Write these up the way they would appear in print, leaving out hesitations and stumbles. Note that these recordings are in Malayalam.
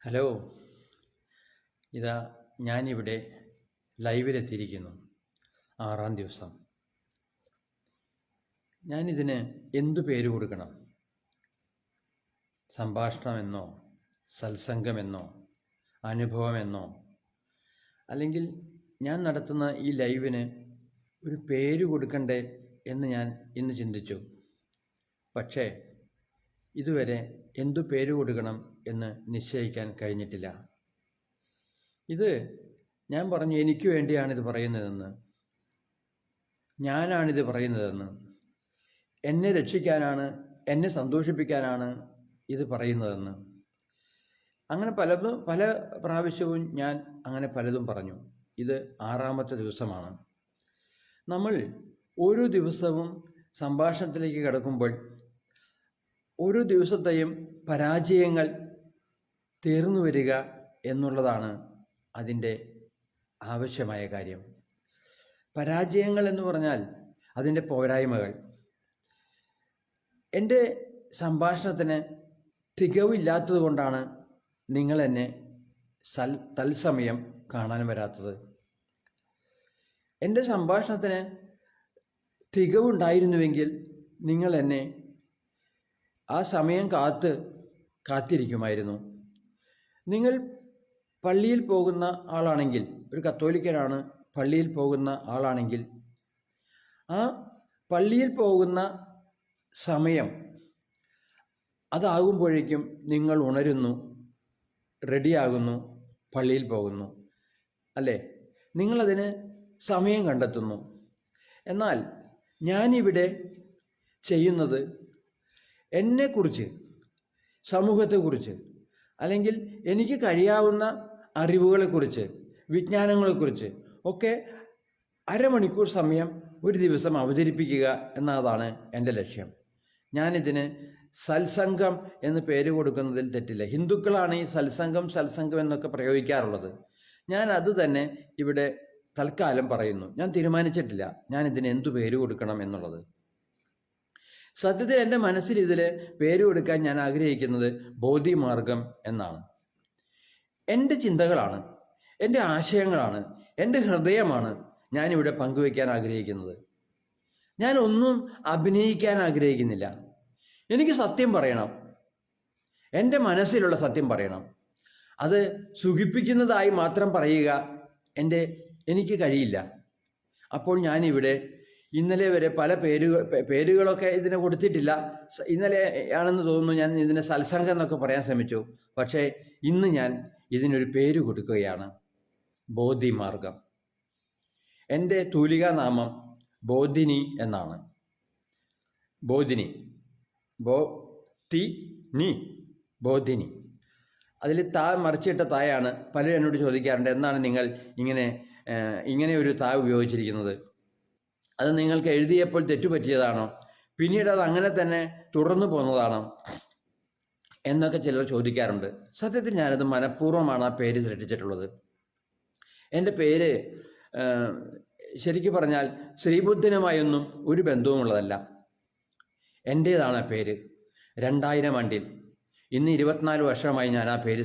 ഹലോ, ഇതാ ഞാനിവിടെ ലൈവിലെത്തിയിരിക്കുന്നു. 6-ാം ദിവസം. ഞാനിതിന് എന്തു പേര് കൊടുക്കണം? സംഭാഷണമെന്നോ, സത്സംഗമെന്നോ, അനുഭവമെന്നോ, അല്ലെങ്കിൽ ഞാൻ നടത്തുന്ന ഈ ലൈവിന് ഒരു പേര് കൊടുക്കണ്ടേ എന്ന് ഞാൻ ഇന്ന് ചിന്തിച്ചു. പക്ഷേ ഇതുവരെ എന്തു പേര് കൊടുക്കണം എന്ന് നിശ്ചയിക്കാൻ കഴിഞ്ഞിട്ടില്ല. ഇത് ഞാൻ പറഞ്ഞു, എനിക്ക് വേണ്ടിയാണിത് പറയുന്നതെന്ന്, ഞാനാണിത് പറയുന്നതെന്ന്, എന്നെ രക്ഷിക്കാനാണ്, എന്നെ സന്തോഷിപ്പിക്കാനാണ് ഇത് പറയുന്നതെന്ന്. അങ്ങനെ പല പ്രാവശ്യവും ഞാൻ അങ്ങനെ പലതും പറഞ്ഞു. ഇത് 6-ാമത്തെ ദിവസമാണ്. നമ്മൾ ഓരോ ദിവസവും സംഭാഷണത്തിലേക്ക് കടക്കുമ്പോൾ ഓരോ ദിവസത്തെയും പരാജയങ്ങൾ തീർന്നു വരിക എന്നുള്ളതാണ് അതിൻ്റെ ആവശ്യമായ കാര്യം. പരാജയങ്ങൾ എന്ന് പറഞ്ഞാൽ അതിൻ്റെ പോരായ്മകൾ. എൻ്റെ സംഭാഷണത്തിന് തികവില്ലാത്തത് കൊണ്ടാണ് നിങ്ങൾ എന്നെ തത്സമയം കാണാൻ വരാത്തത്. എൻ്റെ സംഭാഷണത്തിന് തികവുണ്ടായിരുന്നുവെങ്കിൽ നിങ്ങൾ എന്നെ ആ സമയം കാത്തിരിക്കുമായിരുന്നു. നിങ്ങൾ പള്ളിയിൽ പോകുന്ന ആളാണെങ്കിൽ, ഒരു കത്തോലിക്കനാണ്, പള്ളിയിൽ പോകുന്ന ആളാണെങ്കിൽ, ആ പള്ളിയിൽ പോകുന്ന സമയം അതാകുമ്പോഴേക്കും നിങ്ങൾ ഉണരുന്നു, റെഡിയാകുന്നു, പള്ളിയിൽ പോകുന്നു, അല്ലേ? നിങ്ങളതിന് സമയം കണ്ടെത്തുന്നു. എന്നാൽ ഞാനിവിടെ ചെയ്യുന്നത് എന്നെക്കുറിച്ച്, സമൂഹത്തെക്കുറിച്ച്, അല്ലെങ്കിൽ എനിക്ക് കഴിയാവുന്ന അറിവുകളെക്കുറിച്ച്, വിജ്ഞാനങ്ങളെക്കുറിച്ച് ഒക്കെ അരമണിക്കൂർ സമയം ഒരു ദിവസം അവതരിപ്പിക്കുക എന്നതാണ് എൻ്റെ ലക്ഷ്യം. ഞാനിതിന് സത്സംഗം എന്ന് പേര് കൊടുക്കുന്നതിൽ തെറ്റില്ല. ഹിന്ദുക്കളാണ് ഈ സത്സംഗം എന്നൊക്കെ പ്രയോഗിക്കാറുള്ളത്. ഞാൻ അത് തന്നെ ഇവിടെ തൽക്കാലം പറയുന്നു. ഞാൻ തീരുമാനിച്ചിട്ടില്ല ഞാനിതിന് എന്തു പേര് കൊടുക്കണം എന്നുള്ളത്. സത്യത്തിൽ എൻ്റെ മനസ്സിൽ ഇതിൽ പേര് കൊടുക്കാൻ ഞാൻ ആഗ്രഹിക്കുന്നത് ബോധിമാർഗം എന്നാണ്. എൻ്റെ ചിന്തകളാണ്, എൻ്റെ ആശയങ്ങളാണ്, എൻ്റെ ഹൃദയമാണ് ഞാനിവിടെ പങ്കുവയ്ക്കാൻ ആഗ്രഹിക്കുന്നത്. ഞാൻ ഒന്നും അഭിനയിക്കാൻ ആഗ്രഹിക്കുന്നില്ല. എനിക്ക് സത്യം പറയണം, എൻ്റെ മനസ്സിലുള്ള സത്യം പറയണം. അത് സുഖിപ്പിക്കുന്നതായി മാത്രം പറയുക എനിക്ക് കഴിയില്ല. അപ്പോൾ ഞാനിവിടെ ഇന്നലെ വരെ പല പേരുകളൊക്കെ ഇതിനെ കൊടുത്തിട്ടില്ല. ഇന്നലെ ആണെന്ന് തോന്നുന്നു ഞാൻ ഇതിനെ സത്സംഗം എന്നൊക്കെ പറയാൻ ശ്രമിച്ചു. പക്ഷേ ഇന്ന് ഞാൻ ഇതിനൊരു പേര് കൊടുക്കുകയാണ്, ബോധിമാർഗം. എൻ്റെ തൂലികാനാമം ബോധിനി എന്നാണ്. ബോധിനി, ബോധിനി. അതിൽ മറിച്ചിട്ട തായാണ്. പലരും എന്നോട് ചോദിക്കാറുണ്ട്, എന്നാണ് നിങ്ങൾ ഇങ്ങനെ ഒരു താ ഉപയോഗിച്ചിരിക്കുന്നത്? അത് നിങ്ങൾക്ക് എഴുതിയപ്പോൾ തെറ്റുപറ്റിയതാണോ? പിന്നീട് അത് അങ്ങനെ തന്നെ തുടർന്നു പോന്നതാണോ എന്നൊക്കെ ചിലർ ചോദിക്കാറുണ്ട്. സത്യത്തിൽ ഞാനത് മനഃപൂർവ്വമാണ് ആ പേര് സൃഷ്ടിച്ചിട്ടുള്ളത്. എൻ്റെ പേര് ശരിക്കും പറഞ്ഞാൽ ശ്രീബുദ്ധനുമായൊന്നും ഒരു ബന്ധവുമുള്ളതല്ല. എൻ്റേതാണ് ആ പേര്. 2000 ആണ്ടിൽ, ഇന്ന് 24 വർഷമായി ഞാൻ ആ പേര്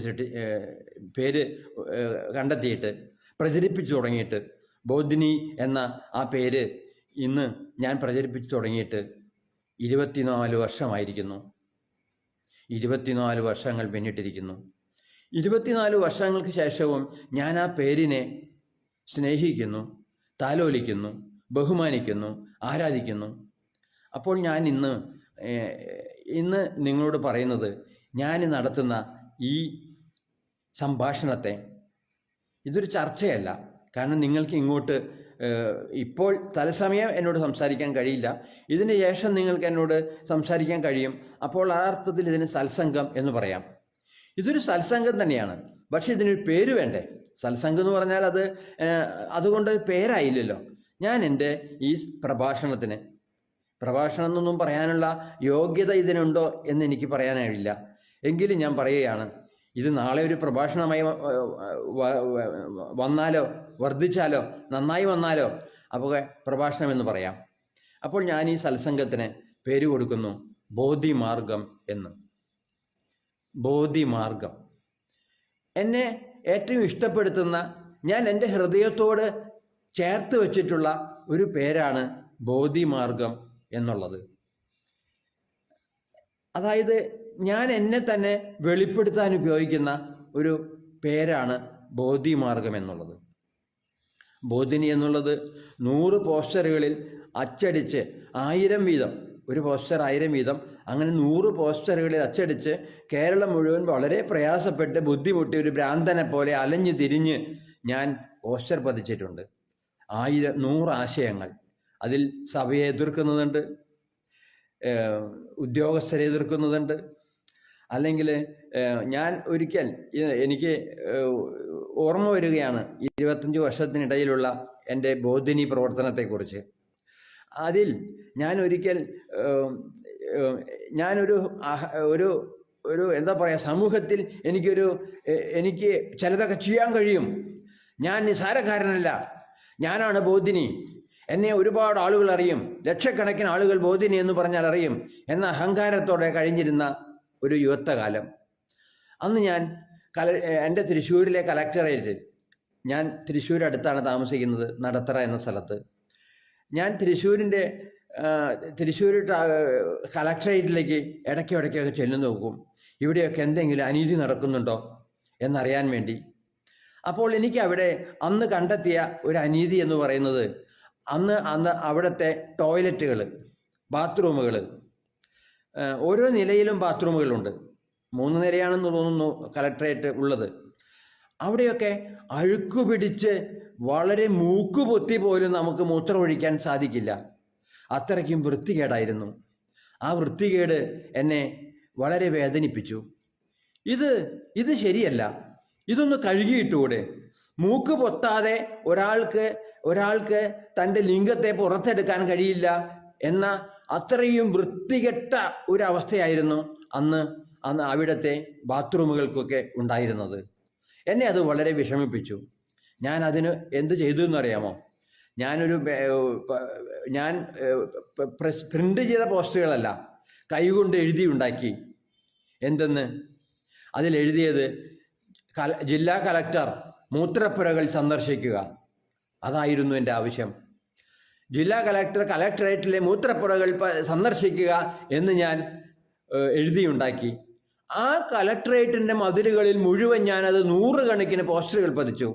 കണ്ടെത്തിയിട്ട് പ്രചരിപ്പിച്ചു തുടങ്ങിയിട്ട്. ബോധിനി എന്ന ആ പേര് ഇന്ന് ഞാൻ പ്രചരിപ്പിച്ചു തുടങ്ങിയിട്ട് 24 വർഷമായിരിക്കുന്നു. 24 വർഷങ്ങൾ പിന്നിട്ടിരിക്കുന്നു. 24 വർഷങ്ങൾക്ക് ശേഷവും ഞാൻ ആ പേരിനെ സ്നേഹിക്കുന്നു, താലോലിക്കുന്നു, ബഹുമാനിക്കുന്നു, ആരാധിക്കുന്നു. അപ്പോൾ ഞാൻ ഇന്ന് നിങ്ങളോട് പറയുന്നത്, ഞാൻ നടത്തുന്ന ഈ സംഭാഷണത്തെ, ഇതൊരു ചർച്ചയല്ല. കാരണം നിങ്ങൾക്ക് ഇങ്ങോട്ട് ഇപ്പോൾ തത്സമയം എന്നോട് സംസാരിക്കാൻ കഴിയില്ല. ഇതിന് ശേഷം നിങ്ങൾക്ക് എന്നോട് സംസാരിക്കാൻ കഴിയും. അപ്പോൾ ആ അർത്ഥത്തിൽ ഇതിന് സത്സംഗം എന്ന് പറയാം. ഇതൊരു സത്സംഗം തന്നെയാണ്. പക്ഷെ ഇതിനൊരു പേര് വേണ്ടേ? സത്സംഗം എന്ന് പറഞ്ഞാൽ അതുകൊണ്ട് പേരായില്ലല്ലോ. ഞാൻ എൻ്റെ ഈ പ്രഭാഷണം എന്നൊന്നും പറയാനുള്ള യോഗ്യത ഇതിനുണ്ടോ എന്ന് എനിക്ക് പറയാനായില്ല. എങ്കിലും ഞാൻ പറയുകയാണ്, ഇത് നാളെ ഒരു പ്രഭാഷണമായി വന്നാലോ, വർദ്ധിച്ചാലോ, നന്നായി വന്നാലോ അപ്പോൾ പ്രഭാഷണം എന്ന് പറയാം. അപ്പോൾ ഞാൻ ഈ സത്സംഗത്തിന് പേര് കൊടുക്കുന്നു ബോധിമാർഗം എന്ന്. ബോധിമാർഗം. എന്നെ ഏറ്റവും ഇഷ്ടപ്പെടുത്തുന്ന, ഞാൻ എൻ്റെ ഹൃദയത്തോട് ചേർത്ത് വച്ചിട്ടുള്ള ഒരു പേരാണ് ബോധിമാർഗം എന്നുള്ളത്. അതായത് ഞാൻ എന്നെ തന്നെ വെളിപ്പെടുത്താൻ ഉപയോഗിക്കുന്ന ഒരു പേരാണ് ബോധിമാർഗം എന്നുള്ളത്. ബോധിനി എന്നുള്ളത് 100 പോസ്റ്ററുകളിൽ അച്ചടിച്ച് 1000 വീതം, ഒരു പോസ്റ്റർ 1000 വീതം, അങ്ങനെ 100 പോസ്റ്ററുകളിൽ അച്ചടിച്ച് കേരളം മുഴുവൻ വളരെ പ്രയാസപ്പെട്ട് ബുദ്ധിമുട്ടി ഒരു ഭ്രാന്തനെ പോലെ അലഞ്ഞു തിരിഞ്ഞ് ഞാൻ പോസ്റ്റർ പതിച്ചിട്ടുണ്ട്. 100 ആശയങ്ങൾ. അതിൽ സഭയെ എതിർക്കുന്നതുണ്ട്, ഉദ്യോഗസ്ഥരെ എതിർക്കുന്നതുണ്ട്. അല്ലെങ്കിൽ ഞാൻ ഒരിക്കൽ, എനിക്ക് ഓർമ്മ വരികയാണ് 25 വർഷത്തിനിടയിലുള്ള എൻ്റെ ബോധിനി പ്രവർത്തനത്തെക്കുറിച്ച്. അതിൽ ഞാൻ ഒരിക്കൽ ഞാനൊരു ഒരു എന്താ പറയുക, സമൂഹത്തിൽ എനിക്ക് ചിലതൊക്കെ ചെയ്യാൻ കഴിയും, ഞാൻ നിസാരക്കാരനല്ല, ഞാനാണ് ബോധിനി, എന്നെ ഒരുപാട് ആളുകൾ അറിയും, ലക്ഷക്കണക്കിന് ആളുകൾ ബോധിനി എന്ന് പറഞ്ഞാൽ അറിയും എന്ന അഹങ്കാരത്തോടെ കഴിഞ്ഞിരുന്ന ഒരു യുവത്വകാലം. അന്ന് ഞാൻ എൻ്റെ തൃശ്ശൂരിലെ കലക്ടറേറ്റിൽ, ഞാൻ തൃശ്ശൂർ അടുത്താണ് താമസിക്കുന്നത്, നടത്തറ എന്ന സ്ഥലത്ത്. ഞാൻ തൃശ്ശൂർ കലക്ടറേറ്റിലേക്ക് ഇടയ്ക്കൊക്കെ ചെല്ലു നോക്കും, ഇവിടെയൊക്കെ എന്തെങ്കിലും അനീതി നടക്കുന്നുണ്ടോ എന്നറിയാൻ വേണ്ടി. അപ്പോൾ എനിക്ക് അവിടെ അന്ന് കണ്ടെത്തിയ ഒരു അനീതി എന്ന് പറയുന്നത്, അന്ന് അവിടുത്തെ ടോയ്ലറ്റുകൾ, ബാത്റൂമുകൾ, ഓരോ നിലയിലും ബാത്റൂമുകളുണ്ട്. 3 നിലയാണെന്ന് തോന്നുന്നു കലക്ടറേറ്റ് ഉള്ളത്. അവിടെയൊക്കെ അഴുക്ക് പിടിച്ച് വളരെ മൂക്കുപൊത്തി പോലും നമുക്ക് മൂത്രമൊഴിക്കാൻ സാധിക്കില്ല, അത്രയ്ക്കും വൃത്തികേടായിരുന്നു. ആ വൃത്തികേട് എന്നെ വളരെ വേദനിപ്പിച്ചു. ഇത് ശരിയല്ല, ഇതൊന്ന് കഴുകിയിട്ടുകൂടെ? മൂക്ക് പൊത്താതെ ഒരാൾക്ക് തൻ്റെ ലിംഗത്തെ പുറത്തെടുക്കാൻ കഴിയില്ല എന്ന അത്രയും വൃത്തികെട്ട ഒരവസ്ഥയായിരുന്നു അന്ന് അവിടുത്തെ ബാത്റൂമുകൾക്കൊക്കെ ഉണ്ടായിരുന്നത്. എന്നെ അത് വളരെ വിഷമിപ്പിച്ചു. ഞാൻ അതിന് എന്ത് ചെയ്തു എന്നറിയാമോ? ഞാൻ പ്രിൻ്റ് ചെയ്ത പോസ്റ്ററുകളല്ല, കൈകൊണ്ട് ഉണ്ടാക്കി. എന്തെന്ന്? അതിലെഴുതിയത്, ജില്ലാ കലക്ടർ മൂത്രപ്പുരകൾ സന്ദർശിക്കുക. അതായിരുന്നു എൻ്റെ ആവശ്യം. ജില്ലാ കലക്ടർ കലക്ടറേറ്റിലെ മൂത്രപ്പുരകൾ സന്ദർശിക്കുക എന്ന് ഞാൻ എഴുതിയുണ്ടാക്കി. ആ കലക്ടറേറ്റിൻ്റെ മതിലുകളിൽ മുഴുവൻ ഞാനത് 100 കണക്കിന് പോസ്റ്ററുകൾ പതിച്ചു.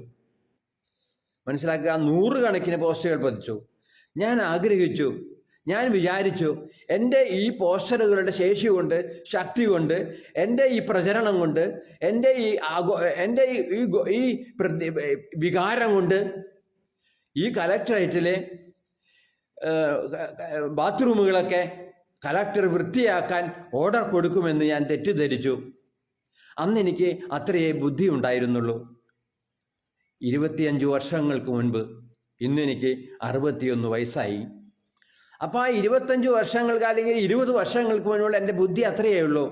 മനസ്സിലാക്കുക, 100 കണക്കിന് പോസ്റ്ററുകൾ പതിച്ചു. ഞാൻ ആഗ്രഹിച്ചു, ഞാൻ വിചാരിച്ചു, എൻ്റെ ഈ പോസ്റ്ററുകളുടെ ശേഷി കൊണ്ട്, ശക്തി കൊണ്ട്, എൻ്റെ ഈ പ്രചരണം കൊണ്ട്, എൻ്റെ ഈ വികാരം കൊണ്ട് ഈ കലക്ടറേറ്റിലെ ബാത്റൂമുകളൊക്കെ കലക്ടർ വൃത്തിയാക്കാൻ ഓർഡർ കൊടുക്കുമെന്ന് ഞാൻ തെറ്റിദ്ധരിച്ചു. അന്ന് എനിക്ക് അത്രയേ ബുദ്ധി ഉണ്ടായിരുന്നുള്ളൂ. 25 വർഷങ്ങൾക്ക് മുൻപ്. ഇന്നെനിക്ക് 61 വയസ്സായി. അപ്പോൾ ആ 25 വർഷങ്ങൾക്ക് അല്ലെങ്കിൽ 20 വർഷങ്ങൾക്ക് മുൻപുള്ള എൻ്റെ ബുദ്ധി അത്രയേ ഉള്ളൂ.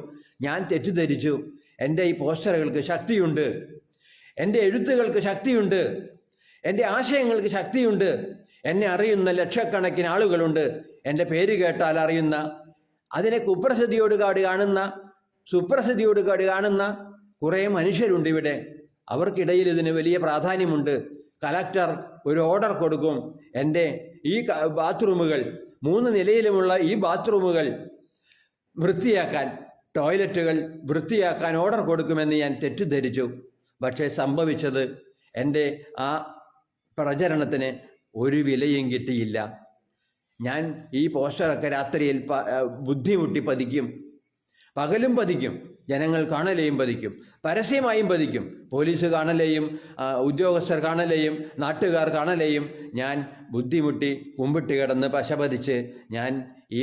ഞാൻ തെറ്റിദ്ധരിച്ചു, എൻ്റെ ഈ പോസ്റ്ററുകൾക്ക് ശക്തിയുണ്ട്, എൻ്റെ എഴുത്തുകൾക്ക് ശക്തിയുണ്ട്, എൻ്റെ ആശയങ്ങൾക്ക് ശക്തിയുണ്ട്, എന്നെ അറിയുന്ന ലക്ഷക്കണക്കിന് ആളുകളുണ്ട്, എൻ്റെ പേര് കേട്ടാൽ അറിയുന്ന, അതിനെ സുപ്രസിദ്ധിയോട് കാണുന്ന കുറേ മനുഷ്യരുണ്ട് ഇവിടെ. അവർക്കിടയിൽ ഇതിന് വലിയ പ്രാധാന്യമുണ്ട്. കലക്ടർ ഒരു ഓർഡർ കൊടുക്കും, എൻ്റെ ഈ ബാത്റൂമുകൾ, 3 നിലയിലുമുള്ള ഈ ബാത്റൂമുകൾ വൃത്തിയാക്കാൻ, ടോയ്ലറ്റുകൾ വൃത്തിയാക്കാൻ ഓർഡർ കൊടുക്കുമെന്ന് ഞാൻ തെറ്റിദ്ധരിച്ചു. പക്ഷേ സംഭവിച്ചത്, എൻ്റെ ആ പ്രചരണത്തിന് ഒരു വിലയും കിട്ടിയില്ല. ഞാൻ ഈ പോസ്റ്ററൊക്കെ രാത്രിയിൽ ബുദ്ധിമുട്ടി പതിക്കും, പകലും പതിക്കും, ജനങ്ങൾ കാണലെയും പതിക്കും, പരസ്യമായും പതിക്കും, പോലീസ് കാണലെയും ഉദ്യോഗസ്ഥർ കാണലെയും നാട്ടുകാർ കാണലെയും ഞാൻ ബുദ്ധിമുട്ടി കുമ്പിട്ട് കിടന്ന് പശപതിച്ച് ഞാൻ ഈ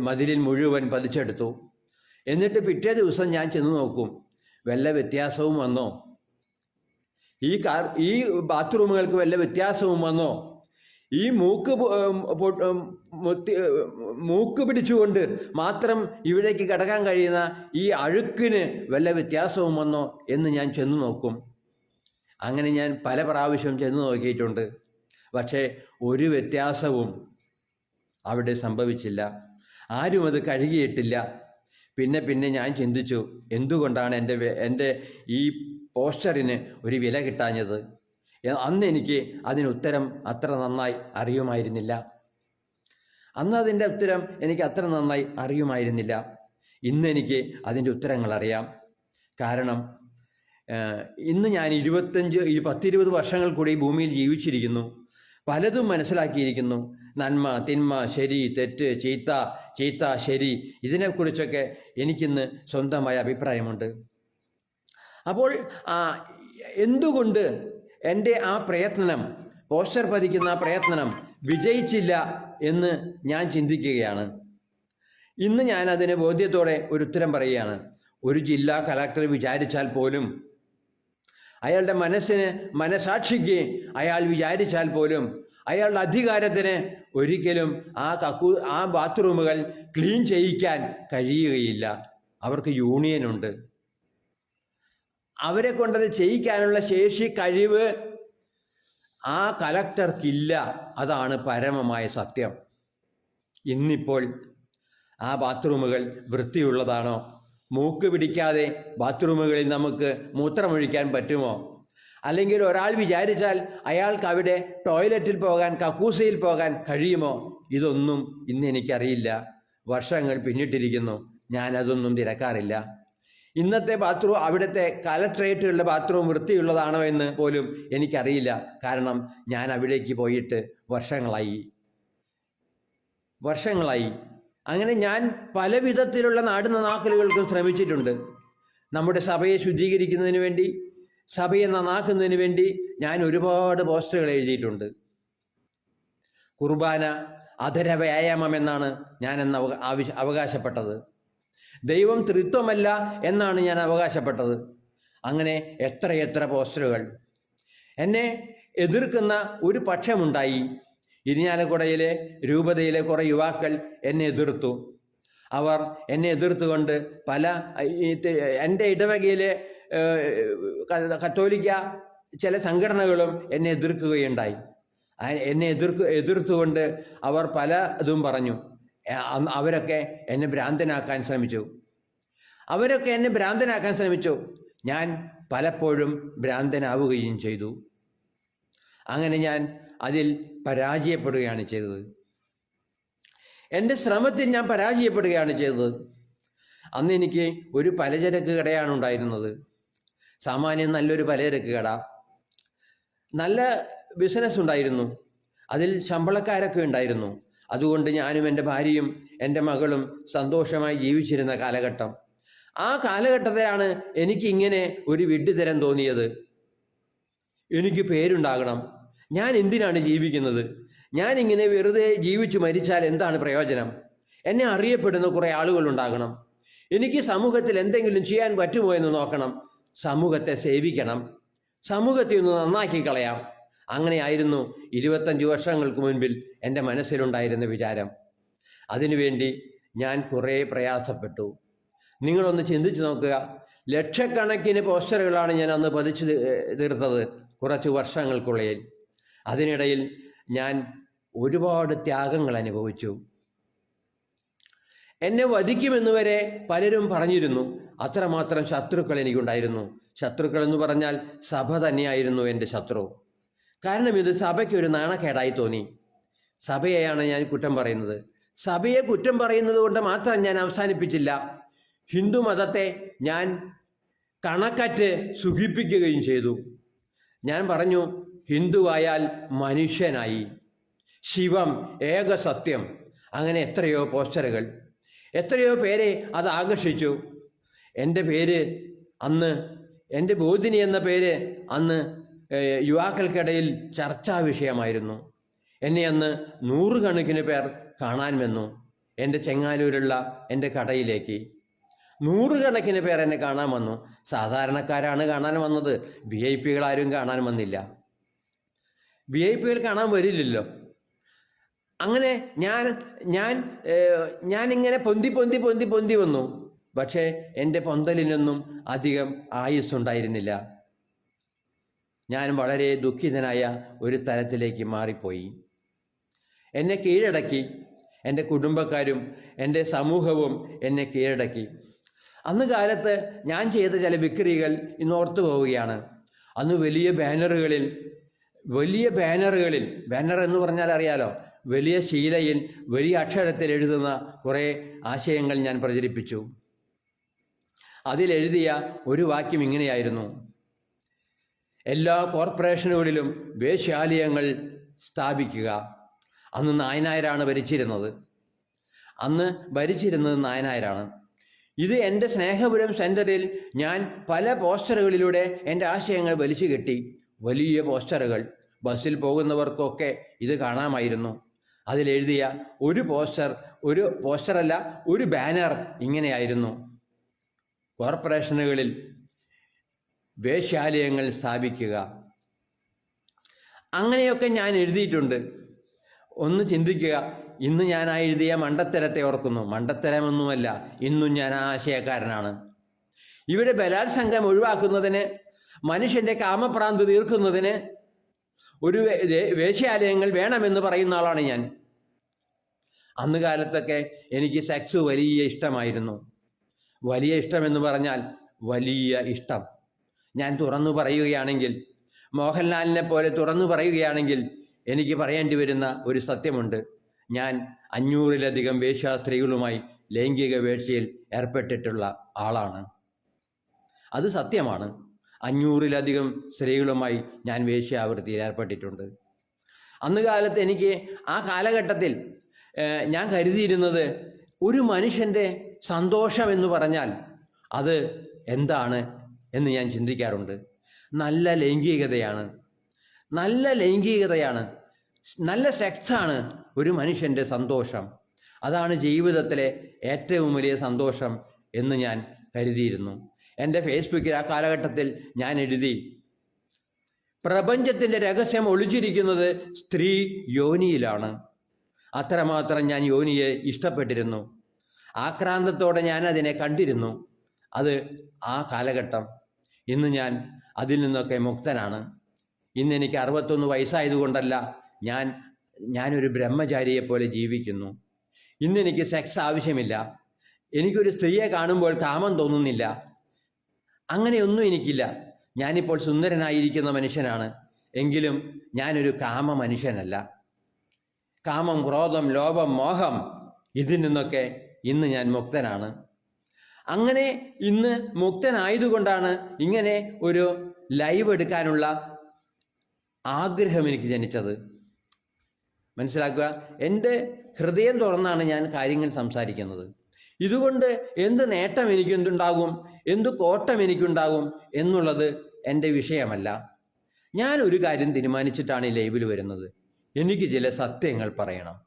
മതിലിൽ മുഴുവൻ പതിച്ചെടുത്തു. എന്നിട്ട് പിറ്റേ ദിവസം ഞാൻ ചെന്ന് നോക്കും, വല്ല വ്യത്യാസവും വന്നോ? ഈ ബാത്റൂമുകൾക്ക് വല്ല വ്യത്യാസവും വന്നോ? ഈ മൂക്ക് പിടിച്ചുകൊണ്ട് മാത്രം ഇവിടേക്ക് കടക്കാൻ കഴിയുന്ന ഈ അഴുക്കിന് വല്ല വ്യത്യാസവും വന്നോ എന്ന് ഞാൻ ചെന്ന് നോക്കും. അങ്ങനെ ഞാൻ പല പ്രാവശ്യം ചെന്ന് നോക്കിയിട്ടുണ്ട്. പക്ഷേ ഒരു വ്യത്യാസവും അവിടെ സംഭവിച്ചില്ല. ആരും അത് കഴുകിയിട്ടില്ല. പിന്നെ ഞാൻ ചിന്തിച്ചു, എന്തുകൊണ്ടാണ് എൻ്റെ ഈ പോസ്റ്ററിന് ഒരു വില കിട്ടാഞ്ഞത്. അന്ന് എനിക്ക് അതിനുത്തരം അത്ര നന്നായി അറിയുമായിരുന്നില്ല. ഇന്ന് എനിക്ക് അതിൻ്റെ ഉത്തരങ്ങൾ അറിയാം. കാരണം ഇന്ന് ഞാൻ 10-20 വർഷങ്ങൾ കൂടി ഭൂമിയിൽ ജീവിച്ചിരിക്കുന്നു. പലതും മനസ്സിലാക്കിയിരിക്കുന്നു. നന്മ, തിന്മ, ശരി, തെറ്റ്, ചീത്ത, ശരി, ഇതിനെക്കുറിച്ചൊക്കെ എനിക്കിന്ന് സ്വന്തമായ അഭിപ്രായമുണ്ട്. അപ്പോൾ എന്തുകൊണ്ട് എൻ്റെ ആ പ്രയത്നം, പോസ്റ്റർ പതിക്കുന്ന ആ പ്രയത്നം വിജയിച്ചില്ല എന്ന് ഞാൻ ചിന്തിക്കുകയാണ്. ഇന്ന് ഞാൻ അതിന് ബോധ്യത്തോടെ ഒരു ഉത്തരം പറയുകയാണ്. ഒരു ജില്ലാ കളക്ടർ വിചാരിച്ചാൽ പോലും, അയാളുടെ മനസാക്ഷിക്ക് അയാൾ വിചാരിച്ചാൽ പോലും, അയാളുടെ അധികാരത്തിന് ഒരിക്കലും ആ ബാത്റൂമുകൾ ക്ലീൻ ചെയ്യിക്കാൻ കഴിയുകയില്ല. അവർക്ക് യൂണിയനുണ്ട്. അവരെ കൊണ്ടത് ചെയ്യിക്കാനുള്ള ശേഷി, കഴിവ് ആ കലക്ടർക്കില്ല. അതാണ് പരമമായ സത്യം. ഇന്നിപ്പോൾ ആ ബാത്റൂമുകൾ വൃത്തിയുള്ളതാണോ? മൂക്ക് പിടിക്കാതെ ബാത്റൂമുകളിൽ നമുക്ക് മൂത്രമൊഴിക്കാൻ പറ്റുമോ? അല്ലെങ്കിൽ ഒരാൾ വിചാരിച്ചാൽ അയാൾക്ക് അവിടെ ടോയ്ലറ്റിൽ പോകാൻ, കക്കൂസയിൽ പോകാൻ കഴിയുമോ? ഇതൊന്നും ഇന്ന് എനിക്കറിയില്ല. വർഷങ്ങൾ പിന്നിട്ടിരിക്കുന്നു. ഞാനതൊന്നും തിരക്കാറില്ല. ഇന്നത്തെ അവിടുത്തെ കലക്ട്രേറ്റുകളുടെ ബാത്റൂം വൃത്തിയുള്ളതാണോ എന്ന് പോലും എനിക്കറിയില്ല. കാരണം ഞാൻ അവിടേക്ക് പോയിട്ട് വർഷങ്ങളായി. അങ്ങനെ ഞാൻ പല വിധത്തിലുള്ള നാട് നന്നാക്കലുകൾക്കും ശ്രമിച്ചിട്ടുണ്ട്. നമ്മുടെ സഭയെ ശുദ്ധീകരിക്കുന്നതിന് വേണ്ടി, സഭയെ നന്നാക്കുന്നതിന് വേണ്ടി ഞാൻ ഒരുപാട് പോസ്റ്ററുകൾ എഴുതിയിട്ടുണ്ട്. കുർബാന അധര വ്യായാമം എന്നാണ് ഞാൻ അവകാശപ്പെട്ടത്. ദൈവം ത്രിത്വമല്ല എന്നാണ് ഞാൻ അവകാശപ്പെട്ടത്. അങ്ങനെ എത്രയെത്ര പോസ്റ്ററുകൾ. എന്നെ എതിർക്കുന്ന ഒരു പക്ഷമുണ്ടായി. ഇരിഞ്ഞാലക്കുടയിലെ രൂപതയിലെ കുറേ യുവാക്കൾ എന്നെ എതിർത്തു. അവർ എന്നെ എതിർത്തുകൊണ്ട് എൻ്റെ ഇടവകയിലെ കത്തോലിക്ക ചില സംഘടനകളും എന്നെ എതിർക്കുകയുണ്ടായി. എന്നെ എതിർത്തുകൊണ്ട് അവർ പലതും പറഞ്ഞു. അവരൊക്കെ എന്നെ ഭ്രാന്തനാക്കാൻ ശ്രമിച്ചു. ഞാൻ പലപ്പോഴും ഭ്രാന്തനാവുകയും ചെയ്തു. അങ്ങനെ ഞാൻ അതിൽ പരാജയപ്പെടുകയാണ് ചെയ്തത്. എൻ്റെ ശ്രമത്തിൽ ഞാൻ പരാജയപ്പെടുകയാണ് ചെയ്തത്. അന്ന് എനിക്ക് ഒരു പലചരക്ക് കടയാണ് ഉണ്ടായിരുന്നത്. സാമാന്യം നല്ലൊരു പലചരക്ക് കട. നല്ല ബിസിനസ് ഉണ്ടായിരുന്നു. അതിൽ ശമ്പളക്കാരൊക്കെ ഉണ്ടായിരുന്നു. അതുകൊണ്ട് ഞാനും എൻ്റെ ഭാര്യയും എൻ്റെ മകളും സന്തോഷമായി ജീവിച്ചിരുന്ന കാലഘട്ടം. ആ കാലഘട്ടത്തെയാണ് എനിക്ക് ഇങ്ങനെ ഒരു വിഡ്ഢിത്തരം തോന്നിയത്. എനിക്ക് പേരുണ്ടാകണം. ഞാൻ എന്തിനാണ് ജീവിക്കുന്നത്? ഞാനിങ്ങനെ വെറുതെ ജീവിച്ചു മരിച്ചാൽ എന്താണ് പ്രയോജനം? എന്നെ അറിയപ്പെടുന്ന കുറേ ആളുകളുണ്ടാകണം. എനിക്ക് സമൂഹത്തിൽ എന്തെങ്കിലും ചെയ്യാൻ പറ്റുമോ എന്ന് നോക്കണം. സമൂഹത്തെ സേവിക്കണം. സമൂഹത്തെ ഒന്ന് നന്നാക്കി കളയാം. അങ്ങനെയായിരുന്നു 25 വർഷങ്ങൾക്ക് മുൻപിൽ എൻ്റെ മനസ്സിലുണ്ടായിരുന്ന വിചാരം. അതിനുവേണ്ടി ഞാൻ കുറേ പ്രയാസപ്പെട്ടു. നിങ്ങളൊന്ന് ചിന്തിച്ചു നോക്കുക. ലക്ഷക്കണക്കിന് പോസ്റ്ററുകളാണ് ഞാൻ അന്ന് പതിച്ചു തീർത്തത് കുറച്ച് വർഷങ്ങൾക്കുള്ളിൽ. അതിനിടയിൽ ഞാൻ ഒരുപാട് ത്യാഗങ്ങൾ അനുഭവിച്ചു. എന്നെ വധിക്കുമെന്ന് വരെ പലരും പറഞ്ഞിരുന്നു. അത്രമാത്രം ശത്രുക്കൾ എനിക്കുണ്ടായിരുന്നു. ശത്രുക്കൾ എന്ന് പറഞ്ഞാൽ സഭ തന്നെയായിരുന്നു എൻ്റെ ശത്രു. കാരണം ഇത് സഭയ്ക്കൊരു നാണക്കേടായി തോന്നി. സഭയെയാണ് ഞാൻ കുറ്റം പറയുന്നത്. സഭയെ കുറ്റം പറയുന്നത് കൊണ്ട് മാത്രം ഞാൻ അവസാനിപ്പിച്ചില്ല. ഹിന്ദു മതത്തെ ഞാൻ കണക്കറ്റ് സുഖിപ്പിക്കുകയും ചെയ്തു. ഞാൻ പറഞ്ഞു, ഹിന്ദുവായാൽ മനുഷ്യനായി, ശിവം ഏക സത്യം. അങ്ങനെ എത്രയോ പോസ്റ്ററുകൾ, എത്രയോ പേരെ അത് ആകർഷിച്ചു. എൻ്റെ പേര് അന്ന്, എൻ്റെ ബോധിനി എന്ന പേര് അന്ന് യുവാക്കൾക്കിടയിൽ ചർച്ചാ വിഷയമായിരുന്നു. എന്നെ അന്ന് 100 കണക്കിന് പേർ കാണാൻ വന്നു. എൻ്റെ ചെങ്ങാലൂരുള്ള എൻ്റെ കടയിലേക്ക് 100 കണക്കിന് പേർ എന്നെ കാണാൻ വന്നു. സാധാരണക്കാരാണ് കാണാൻ വന്നത്. VIP ആരും കാണാൻ വന്നില്ല. VIP കാണാൻ വരില്ലല്ലോ. അങ്ങനെ ഞാനിങ്ങനെ പൊന്തി വന്നു. പക്ഷേ എൻ്റെ പൊന്തലിനൊന്നും അധികം ആയുസ്സുണ്ടായിരുന്നില്ല. ഞാൻ വളരെ ദുഃഖിതനായ ഒരു തലത്തിലേക്ക് മാറിപ്പോയി. എന്നെ കീഴടക്കി. എൻ്റെ കുടുംബക്കാരും എൻ്റെ സമൂഹവും എന്നെ കീഴടക്കി. അന്ന് കാലത്ത് ഞാൻ ചെയ്ത ചില വിക്രികൾ ഇന്ന് ഓർത്തു പോവുകയാണ്. അന്ന് വലിയ ബാനറുകളിൽ ബാനർ എന്ന് പറഞ്ഞാൽ അറിയാലോ, വലിയ ശീലയിൽ വലിയ അക്ഷരത്തിൽ എഴുതുന്ന കുറേ ആശയങ്ങൾ ഞാൻ പ്രചരിപ്പിച്ചു. അതിലെഴുതിയ ഒരു വാക്യം ഇങ്ങനെയായിരുന്നു: എല്ലാ കോർപ്പറേഷനുകളിലും വേശ്യാലയങ്ങൾ സ്ഥാപിക്കുക. അന്ന് നായനായരാണ് ഭരിച്ചിരുന്നത്. നായനായരാണ്. ഇത് എൻ്റെ സ്നേഹപുരം സെൻറ്ററിൽ ഞാൻ പല പോസ്റ്ററുകളിലൂടെ എൻ്റെ ആശയങ്ങൾ വലിച്ചു കെട്ടി. വലിയ പോസ്റ്ററുകൾ, ബസ്സിൽ പോകുന്നവർക്കൊക്കെ ഇത് കാണാമായിരുന്നു. അതിലെഴുതിയ ഒരു ബാനർ ഇങ്ങനെയായിരുന്നു: കോർപ്പറേഷനുകളിൽ വേശ്യാലയങ്ങൾ സ്ഥാപിക്കുക. അങ്ങനെയൊക്കെ ഞാൻ എഴുതിയിട്ടുണ്ട്. ഒന്ന് ചിന്തിക്കുക, ഇന്ന് ഞാൻ ആ എഴുതിയ മണ്ടത്തരത്തെ ഓർക്കുന്നു. മണ്ടത്തരമൊന്നുമല്ല, ഇന്നും ഞാൻ ആ ആശയക്കാരനാണ്. ഇവിടെ ബലാത്സംഗം ഒഴിവാക്കുന്നതിന്, മനുഷ്യൻ്റെ കാമഭ്രാന്ത് തീർക്കുന്നതിന് ഒരു വേശ്യാലയങ്ങൾ വേണമെന്ന് പറയുന്ന ആളാണ് ഞാൻ. അന്ന് കാലത്തൊക്കെ എനിക്ക് സെക്സ് വലിയ ഇഷ്ടമായിരുന്നു. വലിയ ഇഷ്ടമെന്ന് പറഞ്ഞാൽ വലിയ ഇഷ്ടം. ഞാൻ തുറന്നു പറയുകയാണെങ്കിൽ, മോഹൻലാലിനെ പോലെ തുറന്നു പറയുകയാണെങ്കിൽ എനിക്ക് പറയേണ്ടി വരുന്ന ഒരു സത്യമുണ്ട്. ഞാൻ 500-ലധികം വേശ്യാസ്ത്രീകളുമായി ലൈംഗിക വേഴ്ചയിൽ ഏർപ്പെട്ടിട്ടുള്ള ആളാണ്. അത് സത്യമാണ്. 500-ലധികം സ്ത്രീകളുമായി ഞാൻ വേശ്യാവൃത്തിയിൽ ഏർപ്പെട്ടിട്ടുണ്ട്. അന്ന് കാലത്ത് എനിക്ക് ആ കാലഘട്ടത്തിൽ ഞാൻ കരുതിയിരുന്നത്, ഒരു മനുഷ്യൻ്റെ സന്തോഷം എന്ന് പറഞ്ഞാൽ അത് എന്താണ് എന്ന് ഞാൻ ചിന്തിക്കാറുണ്ട്. നല്ല ലൈംഗികതയാണ്, നല്ല സെക്സാണ് ഒരു മനുഷ്യൻ്റെ സന്തോഷം. അതാണ് ജീവിതത്തിലെ ഏറ്റവും വലിയ സന്തോഷം എന്ന് ഞാൻ കരുതിയിരുന്നു. എൻ്റെ ഫേസ്ബുക്കിൽ ആ കാലഘട്ടത്തിൽ ഞാൻ എഴുതി, പ്രപഞ്ചത്തിൻ്റെ രഹസ്യം ഒളിച്ചിരിക്കുന്നത് സ്ത്രീ യോനിയിലാണ്. അത്രമാത്രം ഞാൻ യോനിയെ ഇഷ്ടപ്പെട്ടിരുന്നു. ആക്രാന്തത്തോടെ ഞാൻ അതിനെ കണ്ടിരുന്നു. അത് ആ കാലഘട്ടം. ഇന്ന് ഞാൻ അതിൽ നിന്നൊക്കെ മുക്തനാണ്. ഇന്ന് എനിക്ക് 61 വയസ്സായതുകൊണ്ടല്ല ഞാനൊരു ബ്രഹ്മചാരിയെപ്പോലെ ജീവിക്കുന്നു. ഇന്നെനിക്ക് സെക്സ് ആവശ്യമില്ല. എനിക്കൊരു സ്ത്രീയെ കാണുമ്പോൾ കാമം തോന്നുന്നില്ല. അങ്ങനെയൊന്നും എനിക്കില്ല. ഞാനിപ്പോൾ സുന്ദരനായിരിക്കുന്ന മനുഷ്യനാണ്. എങ്കിലും ഞാനൊരു കാമ മനുഷ്യനല്ല. കാമം, ക്രോധം, ലോഭം, മോഹം, ഇതിൽ നിന്നൊക്കെ ഇന്ന് ഞാൻ മുക്തനാണ്. അങ്ങനെ ഇന്ന് മുക്തനായതുകൊണ്ടാണ് ഇങ്ങനെ ഒരു ലൈവ് എടുക്കാനുള്ള ആഗ്രഹം എനിക്ക് ജനിച്ചത്. മനസ്സിലാക്കുക, എൻ്റെ ഹൃദയം തുറന്നാണ് ഞാൻ കാര്യങ്ങൾ സംസാരിക്കുന്നത്. ഇതുകൊണ്ട് എന്ത് നേട്ടം എനിക്കുണ്ടാകും, എന്ത് കോട്ടം എനിക്കുണ്ടാകും എന്നുള്ളത് എൻ്റെ വിഷയമല്ല. ഞാൻ ഒരു കാര്യം തീരുമാനിച്ചിട്ടാണ് ഈ ലൈവിൽ വരുന്നത്. എനിക്ക് ചില സത്യങ്ങൾ പറയണം.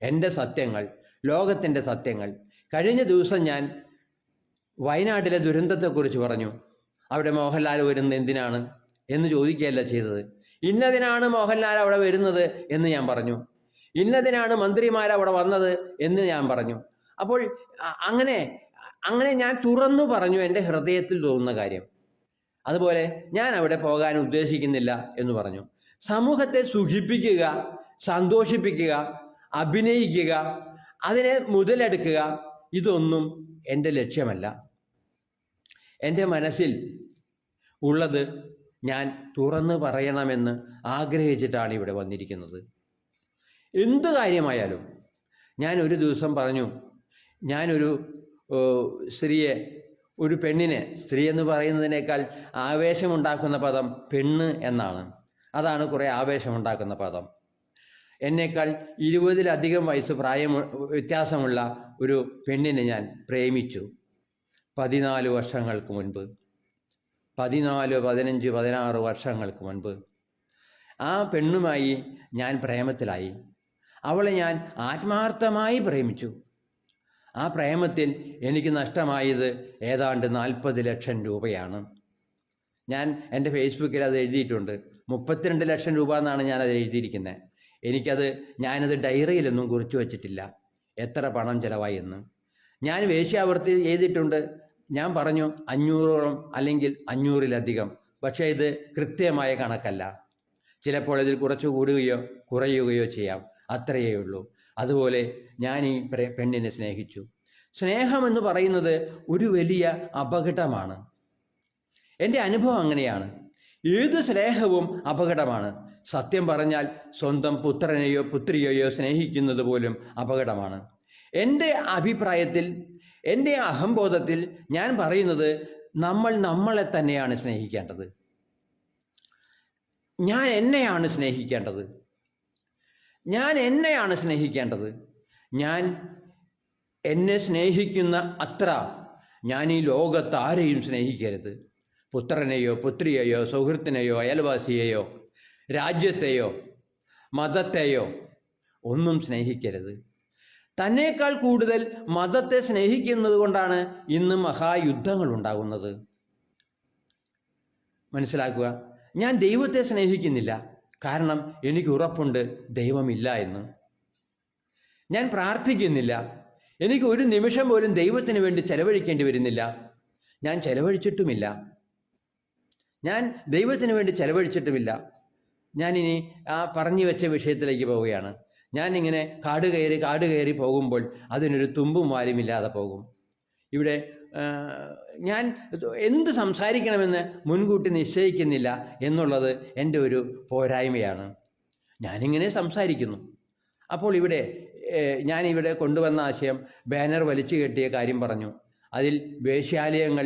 എൻ്റെ സത്യങ്ങൾ, ലോകത്തിൻ്റെ സത്യങ്ങൾ. കഴിഞ്ഞ ദിവസം ഞാൻ വയനാട്ടിലെ ദുരന്തത്തെക്കുറിച്ച് പറഞ്ഞു. അവിടെ മോഹൻലാൽ വരുന്നത് എന്തിനാണ് എന്ന് ചോദിക്കുകയല്ല ചെയ്തത്. ഇന്നതിനാണ് മോഹൻലാൽ അവിടെ വരുന്നത് എന്ന് ഞാൻ പറഞ്ഞു. ഇന്നതിനാണ് മന്ത്രിമാരവിടെ വന്നത് എന്ന് ഞാൻ പറഞ്ഞു. അപ്പോൾ അങ്ങനെ ഞാൻ തുറന്നു പറഞ്ഞു എൻ്റെ ഹൃദയത്തിൽ തോന്നുന്ന കാര്യം. അതുപോലെ ഞാൻ അവിടെ പോകാൻ ഉദ്ദേശിക്കുന്നില്ല എന്ന് പറഞ്ഞു. സമൂഹത്തെ സുഖിപ്പിക്കുക, സന്തോഷിപ്പിക്കുക, അഭിനയിക്കുക, അതിനെ മുതലെടുക്കുക, ഇതൊന്നും എൻ്റെ ലക്ഷ്യമല്ല. എൻ്റെ മനസ്സിൽ ഉള്ളത് ഞാൻ തുറന്നു പറയണമെന്ന് ആഗ്രഹിച്ചിട്ടാണ് ഇവിടെ വന്നിരിക്കുന്നത്. എന്തു കാര്യമായാലും ഞാൻ ഒരു ദിവസം പറഞ്ഞു, ഞാനൊരു സ്ത്രീയെ, ഒരു പെണ്ണിനെ, സ്ത്രീ എന്ന് പറയുന്നതിനേക്കാൾ ആവേശമുണ്ടാക്കുന്ന പദം പെണ്ണ് എന്നാണ്. അതാണ് കുറേ ആവേശമുണ്ടാക്കുന്ന പദം. എന്നേക്കാൾ 20-ലധികം വയസ്സ് വ്യത്യാസമുള്ള ഒരു പെണ്ണിനെ ഞാൻ പ്രേമിച്ചു 14 വർഷങ്ങൾക്ക് മുൻപ്. 14, 15, 16 വർഷങ്ങൾക്ക് മുൻപ് ആ പെണ്ണുമായി ഞാൻ പ്രേമത്തിലായി. അവളെ ഞാൻ ആത്മാർത്ഥമായി പ്രേമിച്ചു. ആ പ്രേമത്തിൽ എനിക്ക് നഷ്ടമായത് ഏതാണ്ട് 40 ലക്ഷം രൂപയാണ്. ഞാൻ എൻ്റെ ഫേസ്ബുക്കിൽ അത് എഴുതിയിട്ടുണ്ട്. 32 ലക്ഷം രൂപ എന്നാണ് ഞാനത് എഴുതിയിരിക്കുന്നത്. ഞാനത് ഡയറിയിലൊന്നും കുറിച്ചു വച്ചിട്ടില്ല എത്ര പണം ചിലവായി എന്ന്. ഞാൻ വേശ്യാവൃത്തി ചെയ്തിട്ടുണ്ട്. ഞാൻ പറഞ്ഞു 500ഓളം അല്ലെങ്കിൽ 500-ലധികം. പക്ഷേ ഇത് കൃത്യമായ കണക്കല്ല. ചിലപ്പോൾ ഇതിൽ കുറച്ച് കൂടുകയോ കുറയുകയോ ചെയ്യാം, അത്രയേ ഉള്ളൂ. അതുപോലെ ഞാൻ ഈ പെണ്ണിനെ സ്നേഹിച്ചു. സ്നേഹമെന്ന് പറയുന്നത് ഒരു വലിയ അപകടമാണ്. എൻ്റെ അനുഭവം അങ്ങനെയാണ്. ഏത് സ്നേഹവും അപകടമാണ്. സത്യം പറഞ്ഞാൽ സ്വന്തം പുത്രനെയോ പുത്രിയെയോ സ്നേഹിക്കുന്നത് പോലും അപകടമാണ്. എൻ്റെ അഭിപ്രായത്തിൽ, എൻ്റെ അഹംബോധത്തിൽ ഞാൻ പറയുന്നത് നമ്മൾ നമ്മളെ തന്നെയാണ് സ്നേഹിക്കേണ്ടത്. ഞാൻ എന്നെയാണ് സ്നേഹിക്കേണ്ടത്. ഞാൻ എന്നെ സ്നേഹിക്കുന്ന അത്ര ഞാൻ ഈ ലോകത്ത് ആരെയും സ്നേഹിക്കരുത്. പുത്രനെയോ പുത്രിയെയോ സുഹൃത്തിനെയോ അയൽവാസിയെയോ രാജ്യത്തെയോ മതത്തെയോ ഒന്നും സ്നേഹിക്കരുത്. തന്നേക്കാൾ കൂടുതൽ മതത്തെ സ്നേഹിക്കുന്നത് കൊണ്ടാണ് ഇന്ന് മഹായുദ്ധങ്ങൾ ഉണ്ടാകുന്നത്. മനസ്സിലാക്കുക. ഞാൻ ദൈവത്തെ സ്നേഹിക്കുന്നില്ല, കാരണം എനിക്ക് ഉറപ്പുണ്ട് ദൈവമില്ല എന്ന്. ഞാൻ പ്രാർത്ഥിക്കുന്നില്ല, എനിക്ക് ഒരു നിമിഷം പോലും ദൈവത്തിന് വേണ്ടി ചെലവഴിക്കേണ്ടി വരുന്നില്ല. ഞാൻ ചെലവഴിച്ചിട്ടുമില്ല. ഞാൻ ദൈവത്തിന് വേണ്ടി ചെലവഴിച്ചിട്ടുമില്ല. ഞാനിനി ആ പറഞ്ഞു വെച്ച വിഷയത്തിലേക്ക് പോവുകയാണ്. ഞാനിങ്ങനെ കാട് കയറി പോകുമ്പോൾ അതിനൊരു തുമ്പും വാലുമില്ലാതെ പോകും. ഇവിടെ ഞാൻ എന്ത് സംസാരിക്കണമെന്ന് മുൻകൂട്ടി നിശ്ചയിക്കുന്നില്ല എന്നുള്ളത് എൻ്റെ ഒരു പോരായ്മയാണ്. ഞാനിങ്ങനെ സംസാരിക്കുന്നു. അപ്പോൾ ഞാനിവിടെ കൊണ്ടുവന്ന ആശയം ബാനർ വലിച്ചു കെട്ടിയ കാര്യം പറഞ്ഞു. അതിൽ വേശ്യാലയങ്ങൾ,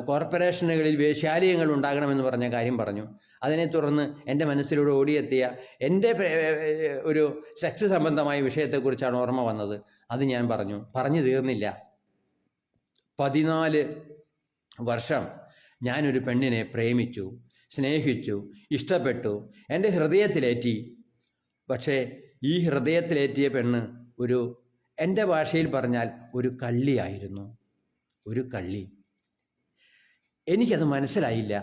കോർപ്പറേഷനുകളിൽ വേശ്യാലയങ്ങൾ ഉണ്ടാകണമെന്ന് പറഞ്ഞ കാര്യം പറഞ്ഞു. അതിനെ തുടർന്ന് എൻ്റെ മനസ്സിലൂടെ ഓടിയെത്തിയ എൻ്റെ ഒരു സെക്സ് സംബന്ധമായ വിഷയത്തെക്കുറിച്ചാണ് ഓർമ്മ വന്നത്. അത് ഞാൻ പറഞ്ഞു തീർന്നില്ല. 14 വർഷം ഞാനൊരു പെണ്ണിനെ പ്രേമിച്ചു, സ്നേഹിച്ചു, ഇഷ്ടപ്പെട്ടു, എൻ്റെ ഹൃദയത്തിലേറ്റി. പക്ഷേ ഈ ഹൃദയത്തിലേറ്റിയ പെണ്ണ് എൻ്റെ ഭാഷയിൽ പറഞ്ഞാൽ ഒരു കള്ളിയായിരുന്നു. ഒരു കള്ളി. എനിക്കത് മനസ്സിലായില്ല.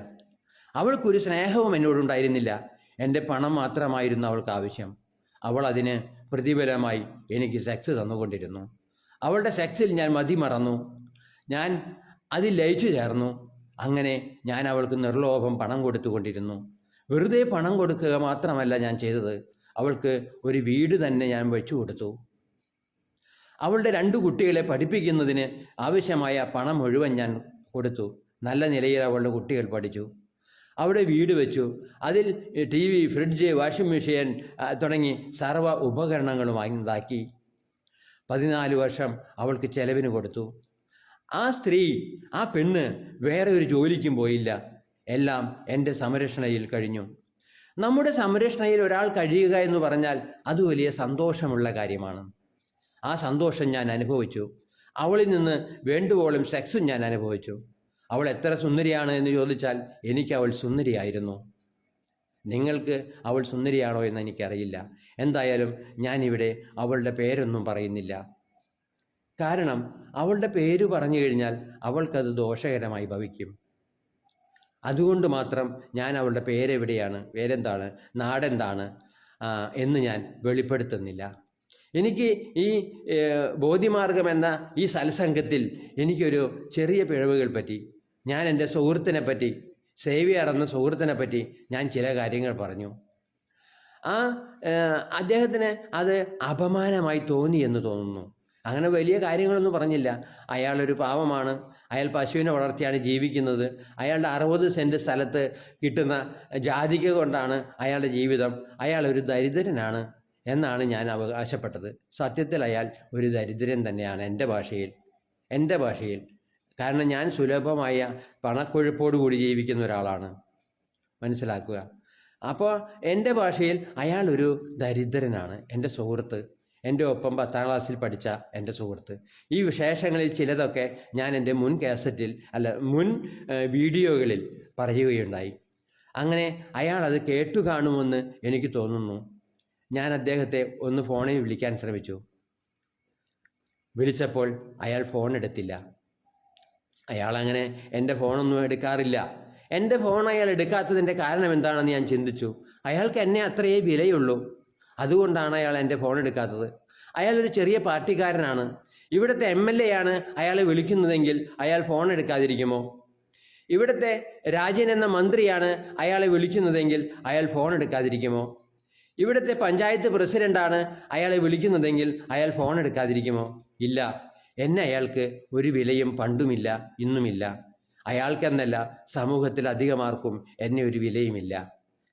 അവൾക്കൊരു സ്നേഹവും എന്നോടുണ്ടായിരുന്നില്ല. എൻ്റെ പണം മാത്രമായിരുന്നു അവൾക്ക് ആവശ്യം. അവൾ അതിന് പ്രതിഫലമായി എനിക്ക് സെക്സ് തന്നുകൊണ്ടിരുന്നു. അവളുടെ സെക്സിൽ ഞാൻ മതിമറന്നു. ഞാൻ അതിൽ ലയിച്ചു ചേർന്നു. അങ്ങനെ ഞാൻ അവൾക്ക് നിർലോഭം പണം കൊടുത്തുകൊണ്ടിരുന്നു. വെറുതെ പണം കൊടുക്കുക മാത്രമല്ല ഞാൻ ചെയ്തത്, അവൾക്ക് ഒരു വീട് തന്നെ ഞാൻ വെച്ചു കൊടുത്തു. അവളുടെ 2 കുട്ടികളെ പഠിപ്പിക്കുന്നതിന് ആവശ്യമായ പണം മുഴുവൻ ഞാൻ കൊടുത്തു. നല്ല നിലയിൽ അവളുടെ കുട്ടികൾ പഠിച്ചു. അവിടെ വീട് വെച്ചു. അതിൽ TV, ഫ്രിഡ്ജ്, വാഷിംഗ് മെഷീൻ തുടങ്ങി സർവ്വ ഉപകരണങ്ങളും വാങ്ങിയതാക്കി. 14 വർഷം അവൾക്ക് ചെലവിന് കൊടുത്തു. ആ പെണ്ണ് വേറെ ഒരു ജോലിക്കും പോയില്ല. എല്ലാം എൻ്റെ സംരക്ഷണയിൽ കഴിഞ്ഞു. നമ്മുടെ സംരക്ഷണയിൽ ഒരാൾ കഴിയുക എന്ന് പറഞ്ഞാൽ അത് വലിയ സന്തോഷമുള്ള കാര്യമാണ്. ആ സന്തോഷം ഞാൻ അനുഭവിച്ചു. അവളിൽ നിന്ന് വേണ്ടുവോളം സെക്സും ഞാൻ അനുഭവിച്ചു. അവൾ എത്ര സുന്ദരിയാണ് എന്ന് ചോദിച്ചാൽ എനിക്ക് അവൾ സുന്ദരിയായിരുന്നു. നിങ്ങൾക്ക് അവൾ സുന്ദരിയാണോ എന്ന് എനിക്കറിയില്ല. എന്തായാലും ഞാനിവിടെ അവളുടെ പേരൊന്നും പറയുന്നില്ല. കാരണം അവളുടെ പേര് പറഞ്ഞു കഴിഞ്ഞാൽ അവൾക്കത് ദോഷകരമായി ഭവിക്കും. അതുകൊണ്ട് മാത്രം ഞാൻ അവളുടെ പേരെവിടെയാണ്, പേരെന്താണ്, നാടെന്താണ് എന്ന് ഞാൻ വെളിപ്പെടുത്തുന്നില്ല. എനിക്ക് ഈ ബോധിമാർഗം എന്ന ഈ സത്സംഗത്തിൽ എനിക്കൊരു ചെറിയ പിഴവുകൾ പറ്റി. ഞാൻ എൻ്റെ സുഹൃത്തിനെ പറ്റി, സേവിയർ എന്ന സുഹൃത്തിനെ പറ്റി ഞാൻ ചില കാര്യങ്ങൾ പറഞ്ഞു. അദ്ദേഹത്തിന് അത് അപമാനമായി തോന്നി എന്ന് തോന്നുന്നു. അങ്ങനെ വലിയ കാര്യങ്ങളൊന്നും പറഞ്ഞില്ല. അയാളൊരു പാവമാണ്. അയാൾ പശുവിനെ വളർത്തിയാണ് ജീവിക്കുന്നത്. അയാളുടെ 60 സെൻറ്റ് സ്ഥലത്ത് കിട്ടുന്ന ജാതിക കൊണ്ടാണ് അയാളുടെ ജീവിതം. അയാളൊരു ദരിദ്രനാണ് എന്നാണ് ഞാൻ അവകാശപ്പെട്ടത്. സത്യത്തിൽ അയാൾ ഒരു ദരിദ്രൻ തന്നെയാണ് എൻ്റെ ഭാഷയിൽ. കാരണം ഞാൻ സുലഭമായ പണക്കൊഴുപ്പോടുകൂടി ജീവിക്കുന്ന ഒരാളാണ്. മനസ്സിലാക്കുക. അപ്പോൾ എൻ്റെ ഭാഷയിൽ അയാളൊരു ദരിദ്രനാണ്. എൻ്റെ സുഹൃത്ത്, എൻ്റെ ഒപ്പം 10ാം ക്ലാസ്സിൽ പഠിച്ച എൻ്റെ സുഹൃത്ത്. ഈ വിശേഷങ്ങളിൽ ചിലതൊക്കെ ഞാൻ എൻ്റെ മുൻ വീഡിയോകളിൽ പറയുകയുണ്ടായി. അങ്ങനെ അയാൾ അത് കേട്ടു കാണുമെന്ന് എനിക്ക് തോന്നുന്നു. ഞാൻ അദ്ദേഹത്തെ ഒന്ന് ഫോണിൽ വിളിക്കാൻ ശ്രമിച്ചു. വിളിച്ചപ്പോൾ അയാൾ ഫോൺ എടുത്തില്ല. അയാളങ്ങനെ എൻ്റെ ഫോണൊന്നും എടുക്കാറില്ല. എൻ്റെ ഫോൺ അയാൾ എടുക്കാത്തതിൻ്റെ കാരണം എന്താണെന്ന് ഞാൻ ചിന്തിച്ചു. അയാൾക്ക് എന്നെ അത്രയേ വിലയുള്ളൂ. അതുകൊണ്ടാണ് അയാൾ എൻ്റെ ഫോൺ എടുക്കാത്തത്. അയാളൊരു ചെറിയ പാർട്ടിക്കാരനാണ്. ഇവിടുത്തെ MLA ആണ് അയാളെ വിളിക്കുന്നതെങ്കിൽ അയാൾ ഫോൺ എടുക്കാതിരിക്കുമോ? ഇവിടുത്തെ രാജൻ എന്ന മന്ത്രിയാണ് അയാളെ വിളിക്കുന്നതെങ്കിൽ അയാൾ ഫോൺ എടുക്കാതിരിക്കുമോ? ഇവിടുത്തെ പഞ്ചായത്ത് പ്രസിഡന്റാണ് അയാളെ വിളിക്കുന്നതെങ്കിൽ അയാൾ ഫോൺ എടുക്കാതിരിക്കുമോ? ഇല്ല. എന്നെ അയാൾക്ക് ഒരു വിലയും പണ്ടുമില്ല, ഇന്നുമില്ല. അയാൾക്കെന്നല്ല, സമൂഹത്തിൽ അധികമാർക്കും എന്നെ ഒരു വിലയുമില്ല.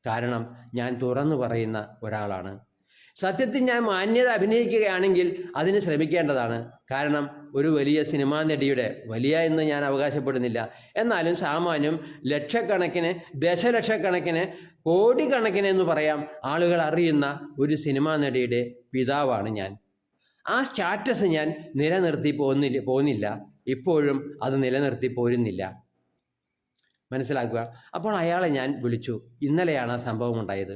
കാരണം ഞാൻ തുറന്നു പറയുന്ന ഒരാളാണ്. സത്യത്തിൽ ഞാൻ മാന്യത അഭിനയിക്കുകയാണെങ്കിൽ അതിന് ശ്രമിക്കേണ്ടതാണ്. കാരണം ഒരു വലിയ സിനിമാ നടിയുടെ, വലിയ എന്ന് ഞാൻ അവകാശപ്പെടുന്നില്ല, എന്നാലും സാമാന്യം ലക്ഷക്കണക്കിന്, ദശലക്ഷക്കണക്കിന്, കോടിക്കണക്കിന് എന്ന് പറയാം ആളുകൾ അറിയുന്ന ഒരു സിനിമാ നടിയുടെ പിതാവാണ് ഞാൻ. ആ സ്റ്റാറ്റസ് ഞാൻ നിലനിർത്തി പോന്നില്ല, ഇപ്പോഴും അത് നിലനിർത്തി പോരുന്നില്ല. മനസ്സിലാക്കുക. അപ്പോൾ അയാളെ ഞാൻ വിളിച്ചു. ഇന്നലെയാണ് ആ സംഭവം ഉണ്ടായത്.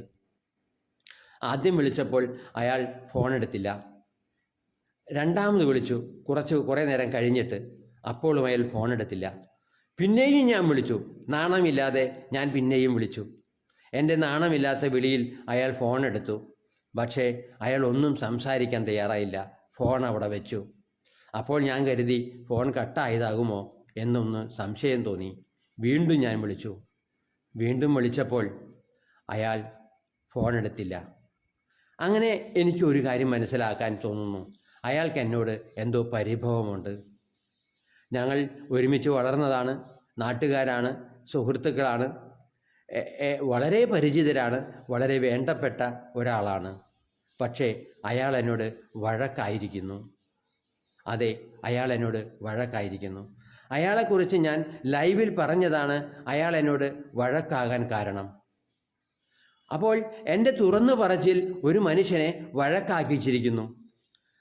ആദ്യം വിളിച്ചപ്പോൾ അയാൾ ഫോൺ എടുത്തില്ല. രണ്ടാമത് വിളിച്ചു കുറേ നേരം കഴിഞ്ഞിട്ട്, അപ്പോഴും അയാൾ ഫോൺ എടുത്തില്ല. പിന്നെയും ഞാൻ വിളിച്ചു. നാണമില്ലാതെ ഞാൻ പിന്നെയും വിളിച്ചു. എൻ്റെ നാണമില്ലാത്ത വിളിയിൽ അയാൾ ഫോൺ എടുത്തു. പക്ഷേ അയാൾ ഒന്നും സംസാരിക്കാൻ തയ്യാറായില്ല. ഫോൺ അവിടെ വെച്ചു. അപ്പോൾ ഞാൻ കരുതി ഫോൺ കട്ടായതാകുമോ എന്നൊന്ന് സംശയം തോന്നി. വീണ്ടും ഞാൻ വിളിച്ചു. വീണ്ടും വിളിച്ചപ്പോൾ അയാൾ ഫോൺ എടുത്തില്ല. അങ്ങനെ എനിക്ക് ഒരു കാര്യം മനസ്സിലാക്കാൻ തോന്നുന്നു. അയാൾക്ക് എന്നോട് എന്തോ പരിഭവമുണ്ട്. ഞങ്ങൾ ഒരുമിച്ച് വളർന്നതാണ്, നാട്ടുകാരാണ്, സുഹൃത്തുക്കളാണ്, വളരെ പരിചിതരാണ്, വളരെ വേണ്ടപ്പെട്ട ഒരാളാണ്. പക്ഷേ അയാൾ എന്നോട് വഴക്കായിരിക്കുന്നു. അതെ, അയാൾ എന്നോട് വഴക്കായിരിക്കുന്നു. അയാളെക്കുറിച്ച് ഞാൻ ലൈവിൽ പറഞ്ഞതാണ് അയാൾ എന്നോട് വഴക്കാകാൻ കാരണം. അപ്പോൾ എൻ്റെ തുറന്നു പറച്ചിൽ ഒരു മനുഷ്യനെ വഴക്കാക്കിച്ചിരിക്കുന്നു.